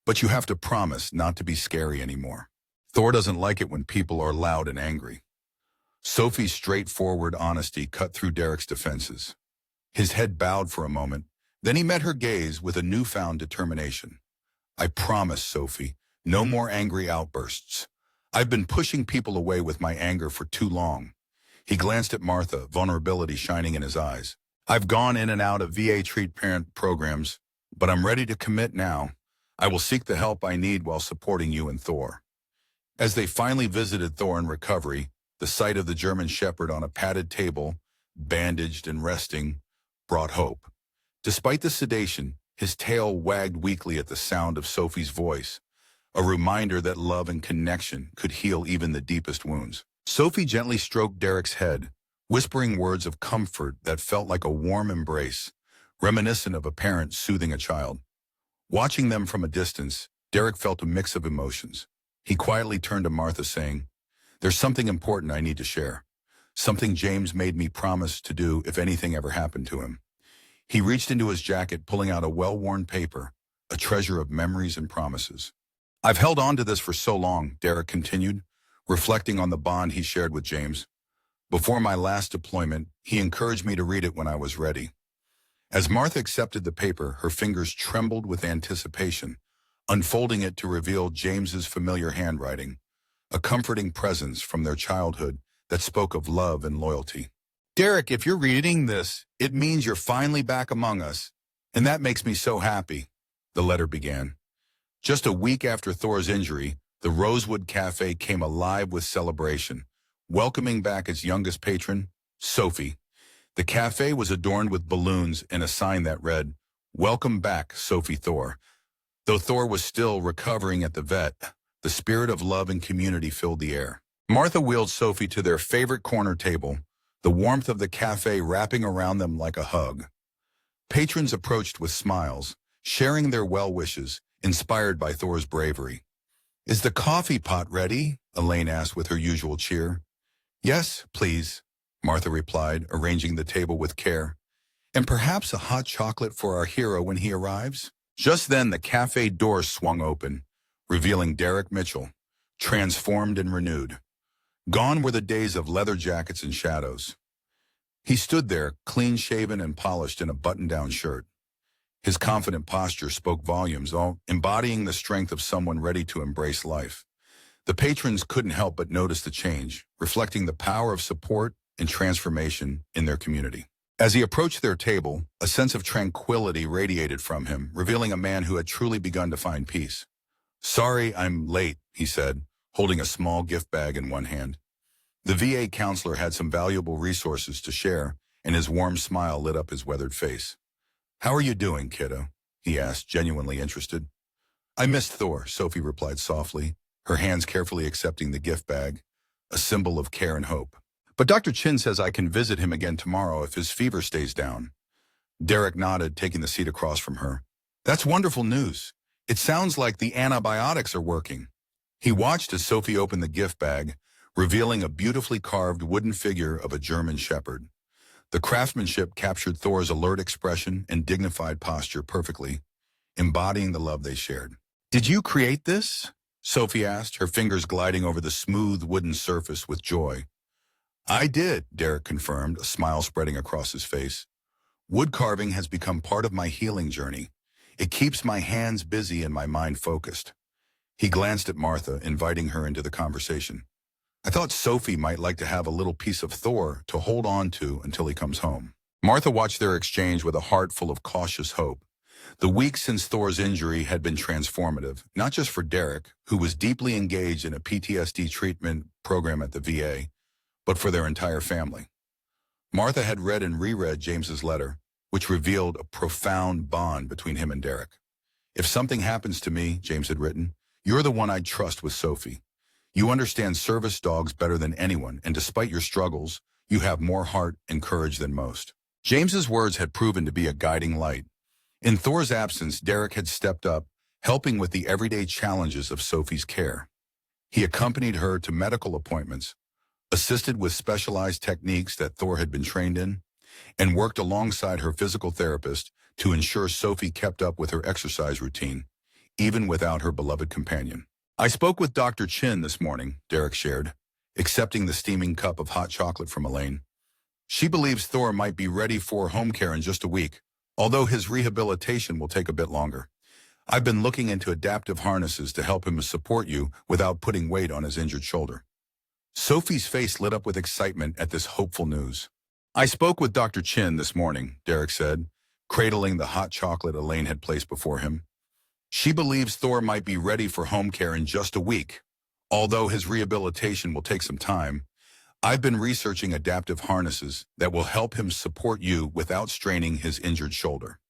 "But you have to promise not to be scary anymore. Thor doesn't like it when people are loud and angry." Sophie's straightforward honesty cut through Derek's defenses. His head bowed for a moment, then he met her gaze with a newfound determination. "I promise, Sophie, no more angry outbursts. I've been pushing people away with my anger for too long." He glanced at Martha, vulnerability shining in his eyes. "I've gone in and out of VA treat parent programs, but I'm ready to commit now. I will seek the help I need while supporting you and Thor." As they finally visited Thor in recovery, the sight of the German Shepherd on a padded table, bandaged and resting, brought hope. Despite the sedation, his tail wagged weakly at the sound of Sophie's voice, a reminder that love and connection could heal even the deepest wounds. Sophie gently stroked Derek's head, whispering words of comfort that felt like a warm embrace, reminiscent of a parent soothing a child. Watching them from a distance, Derek felt a mix of emotions. He quietly turned to Martha, saying, "There's something important I need to share. Something James made me promise to do if anything ever happened to him." He reached into his jacket, pulling out a well-worn paper, a treasure of memories and promises. "I've held on to this for so long," Derek continued, reflecting on the bond he shared with James. "Before my last deployment, he encouraged me to read it when I was ready." As Martha accepted the paper, her fingers trembled with anticipation, unfolding it to reveal James's familiar handwriting, a comforting presence from their childhood that spoke of love and loyalty. "Derek, if you're reading this, it means you're finally back among us, and that makes me so happy," the letter began. Just a week after Thor's injury, the Rosewood Café came alive with celebration, welcoming back its youngest patron, Sophie. The cafe was adorned with balloons and a sign that read, "Welcome back, Sophie Thor." Though Thor was still recovering at the vet, the spirit of love and community filled the air. Martha wheeled Sophie to their favorite corner table, the warmth of the cafe wrapping around them like a hug. Patrons approached with smiles, sharing their well wishes, inspired by Thor's bravery. "Is the coffee pot ready?" Elaine asked with her usual cheer. "Yes, please," Martha replied, arranging the table with care. "And perhaps a hot chocolate for our hero when he arrives?" Just then, the cafe door swung open, revealing Derek Mitchell, transformed and renewed. Gone were the days of leather jackets and shadows. He stood there, clean-shaven and polished in a button-down shirt. His confident posture spoke volumes, all embodying the strength of someone ready to embrace life. The patrons couldn't help but notice the change, reflecting the power of support and transformation in their community. As he approached their table, a sense of tranquility radiated from him, revealing a man who had truly begun to find peace. "Sorry, I'm late," he said, holding a small gift bag in one hand. The VA counselor had some valuable resources to share, and his warm smile lit up his weathered face. "How are you doing, kiddo?" he asked, genuinely interested. "I missed Thor," Sophie replied softly, her hands carefully accepting the gift bag, a symbol of care and hope. "But Dr. Chin says I can visit him again tomorrow if his fever stays down." Derek nodded, taking the seat across from her. "That's wonderful news. It sounds like the antibiotics are working." He watched as Sophie opened the gift bag, revealing a beautifully carved wooden figure of a German shepherd. The craftsmanship captured Thor's alert expression and dignified posture perfectly, embodying the love they shared. "Did you create this?" Sophie asked, her fingers gliding over the smooth wooden surface with joy. "I did," Derek confirmed, a smile spreading across his face. "Wood carving has become part of my healing journey. It keeps my hands busy and my mind focused." He glanced at Martha, inviting her into the conversation. "I thought Sophie might like to have a little piece of Thor to hold on to until he comes home." Martha watched their exchange with a heart full of cautious hope. The weeks since Thor's injury had been transformative, not just for Derek, who was deeply engaged in a PTSD treatment program at the VA, but for their entire family. Martha had read and reread James's letter, which revealed a profound bond between him and Derek. "If something happens to me," James had written, "you're the one I'd trust with Sophie. You understand service dogs better than anyone, and despite your struggles, you have more heart and courage than most." James's words had proven to be a guiding light. In Thor's absence, Derek had stepped up, helping with the everyday challenges of Sophie's care. He accompanied her to medical appointments, assisted with specialized techniques that Thor had been trained in, and worked alongside her physical therapist to ensure Sophie kept up with her exercise routine, even without her beloved companion. "I spoke with Dr. Chin this morning," Derek shared, accepting the steaming cup of hot chocolate from Elaine. "She believes Thor might be ready for home care in just a week, although his rehabilitation will take a bit longer. I've been looking into adaptive harnesses to help him support you without putting weight on his injured shoulder." Sophie's face lit up with excitement at this hopeful news. "I spoke with Dr. Chin this morning," Derek said, cradling the hot chocolate Elaine had placed before him. "She believes Thor might be ready for home care in just a week, although his rehabilitation will take some time. I've been researching adaptive harnesses that will help him support you without straining his injured shoulder."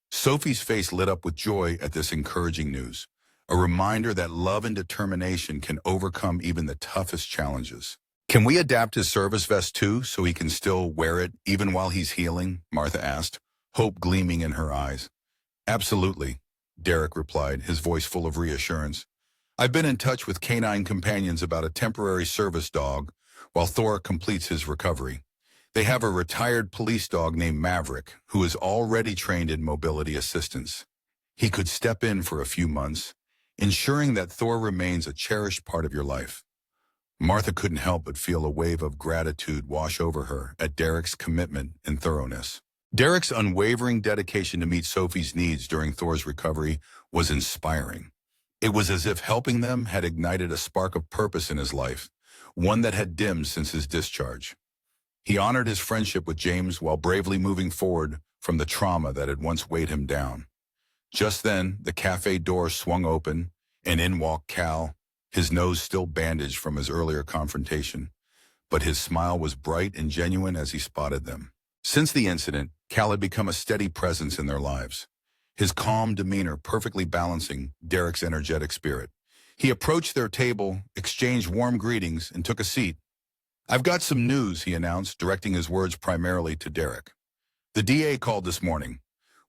Sophie's face lit up with joy at this encouraging news, a reminder that love and determination can overcome even the toughest challenges. "Can we adapt his service vest too, so he can still wear it even while he's healing?" Martha asked, hope gleaming in her eyes. "Absolutely," Derek replied, his voice full of reassurance. "I've been in touch with canine companions about a temporary service dog while Thor completes his recovery. They have a retired police dog named Maverick, who is already trained in mobility assistance. He could step in for a few months, ensuring that Thor remains a cherished part of your life." Martha couldn't help but feel a wave of gratitude wash over her at Derek's commitment and thoroughness. Derek's unwavering dedication to meet Sophie's needs during Thor's recovery was inspiring. It was as if helping them had ignited a spark of purpose in his life, one that had dimmed since his discharge. He honored his friendship with James while bravely moving forward from the trauma that had once weighed him down. Just then, the cafe door swung open, and in walked Cal, his nose still bandaged from his earlier confrontation, but his smile was bright and genuine as he spotted them. Since the incident, Cal had become a steady presence in their lives, his calm demeanor perfectly balancing Derek's energetic spirit. He approached their table, exchanged warm greetings, and took a seat. "I've got some news," he announced, directing his words primarily to Derek. "The DA called this morning.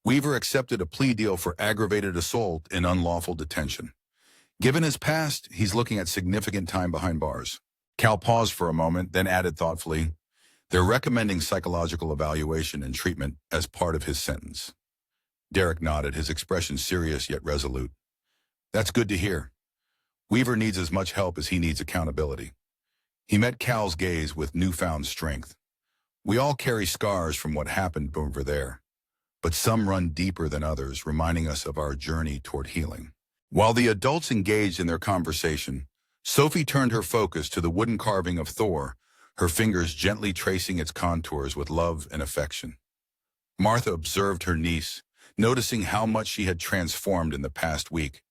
Weaver accepted a plea deal for aggravated assault and unlawful detention. Given his past, he's looking at significant time behind bars." Cal paused for a moment, then added thoughtfully, "They're recommending psychological evaluation and treatment as part of his sentence." Derek nodded, his expression serious yet resolute. "That's good to hear. Weaver needs as much help as he needs accountability." He met Cal's gaze with newfound strength. We all carry scars from what happened over there, but some run deeper than others, reminding us of our journey toward healing. While the adults engaged in their conversation, Sophie turned her focus to the wooden carving of Thor, her fingers gently tracing its contours with love and affection. Martha observed her niece, noticing how much she had transformed in the past week,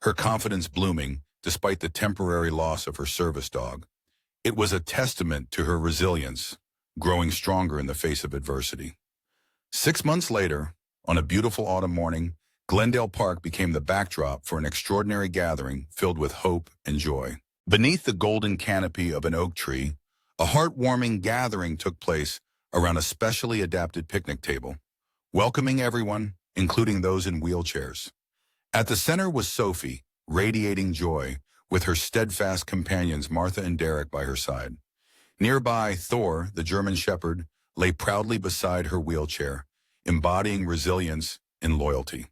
her confidence blooming despite the temporary loss of her service dog. It was a testament to her resilience, growing stronger in the face of adversity. 6 months later, on a beautiful autumn morning, Glendale Park became the backdrop for an extraordinary gathering filled with hope and joy. Beneath the golden canopy of an oak tree, a heartwarming gathering took place around a specially adapted picnic table, welcoming everyone, including those in wheelchairs. At the center was Sophie, radiating joy, with her steadfast companions Martha and Derek by her side. Nearby, Thor, the German shepherd, lay proudly beside her wheelchair, embodying resilience and loyalty.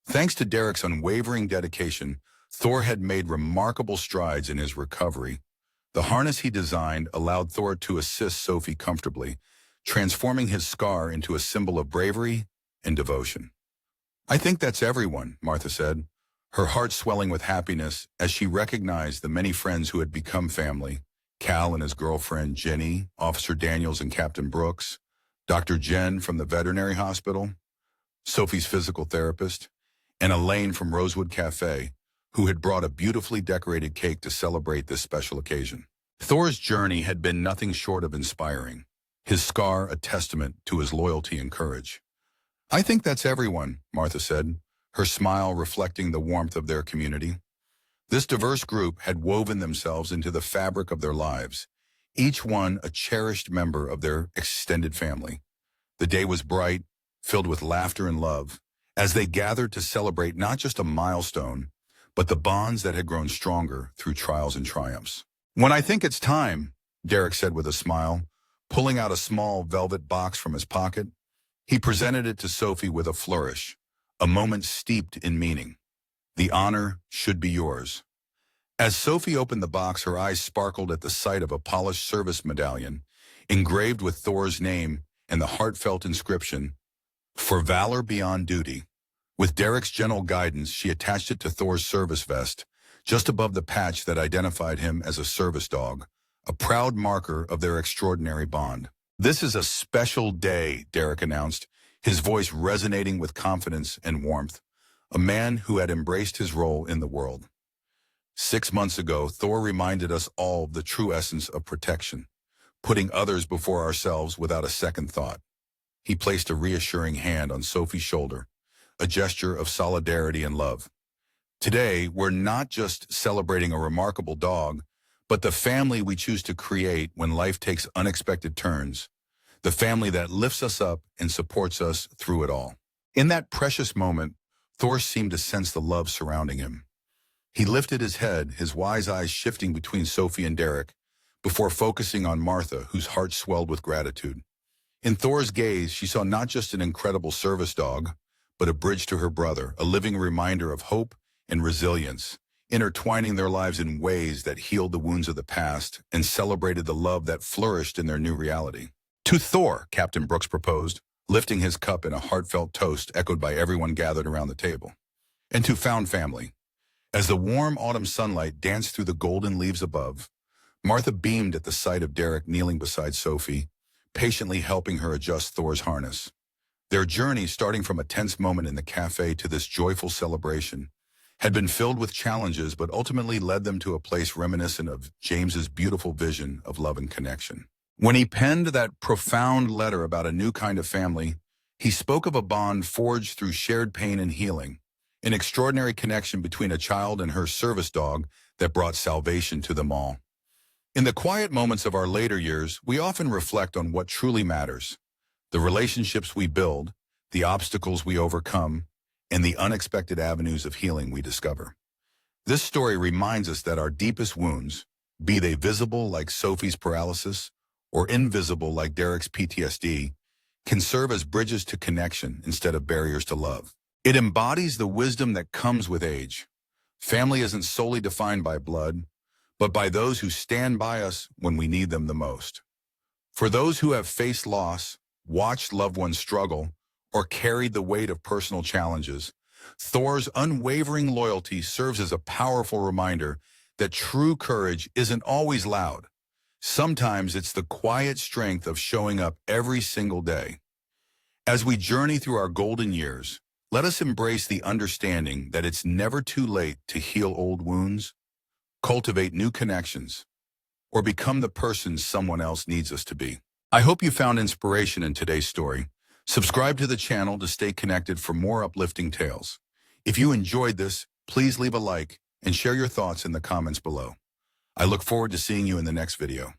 Thanks to Derek's unwavering dedication, Thor had made remarkable strides in his recovery. The harness he designed allowed Thor to assist Sophie comfortably, transforming his scar into a symbol of bravery and devotion. "I think that's everyone," Martha said, her heart swelling with happiness as she recognized the many friends who had become family: Cal and his girlfriend Jenny, Officer Daniels and Captain Brooks, Dr. Jen from the veterinary hospital, Sophie's physical therapist, and Elaine from Rosewood Café, who had brought a beautifully decorated cake to celebrate this special occasion. Thor's journey had been nothing short of inspiring, his scar a testament to his loyalty and courage. "I think that's everyone," Martha said, her smile reflecting the warmth of their community. This diverse group had woven themselves into the fabric of their lives, each one a cherished member of their extended family. The day was bright, filled with laughter and love, as they gathered to celebrate not just a milestone, but the bonds that had grown stronger through trials and triumphs. "When I think it's time," Derek said with a smile, pulling out a small velvet box from his pocket. He presented it to Sophie with a flourish, a moment steeped in meaning. "The honor should be yours." As Sophie opened the box, her eyes sparkled at the sight of a polished service medallion, engraved with Thor's name and the heartfelt inscription, "For valor beyond duty." With Derek's gentle guidance, she attached it to Thor's service vest, just above the patch that identified him as a service dog, a proud marker of their extraordinary bond. "This is a special day," Derek announced, his voice resonating with confidence and warmth, a man who had embraced his role in the world. 6 months ago, Thor reminded us all of the true essence of protection, putting others before ourselves without a second thought. He placed a reassuring hand on Sophie's shoulder, a gesture of solidarity and love. "Today, we're not just celebrating a remarkable dog, but the family we choose to create when life takes unexpected turns, the family that lifts us up and supports us through it all." In that precious moment, Thor seemed to sense the love surrounding him. He lifted his head, his wise eyes shifting between Sophie and Derek, before focusing on Martha, whose heart swelled with gratitude. In Thor's gaze, she saw not just an incredible service dog, but a bridge to her brother, a living reminder of hope and resilience, intertwining their lives in ways that healed the wounds of the past and celebrated the love that flourished in their new reality. "To Thor," Captain Brooks proposed, lifting his cup in a heartfelt toast echoed by everyone gathered around the table. "And to found family." As the warm autumn sunlight danced through the golden leaves above, Martha beamed at the sight of Derek kneeling beside Sophie, patiently helping her adjust Thor's harness. Their journey, starting from a tense moment in the cafe to this joyful celebration, had been filled with challenges but ultimately led them to a place reminiscent of James's beautiful vision of love and connection. When he penned that profound letter about a new kind of family, he spoke of a bond forged through shared pain and healing, an extraordinary connection between a child and her service dog that brought salvation to them all. In the quiet moments of our later years, we often reflect on what truly matters: the relationships we build, the obstacles we overcome, and the unexpected avenues of healing we discover. This story reminds us that our deepest wounds, be they visible like Sophie's paralysis or invisible like Derek's PTSD, can serve as bridges to connection instead of barriers to love. It embodies the wisdom that comes with age. Family isn't solely defined by blood, but by those who stand by us when we need them the most. For those who have faced loss, watched loved ones struggle, or carried the weight of personal challenges, Thor's unwavering loyalty serves as a powerful reminder that true courage isn't always loud. Sometimes it's the quiet strength of showing up every single day. As we journey through our golden years, let us embrace the understanding that it's never too late to heal old wounds, cultivate new connections, or become the person someone else needs us to be. I hope you found inspiration in today's story. Subscribe to the channel to stay connected for more uplifting tales. If you enjoyed this, please leave a like and share your thoughts in the comments below. I look forward to seeing you in the next video.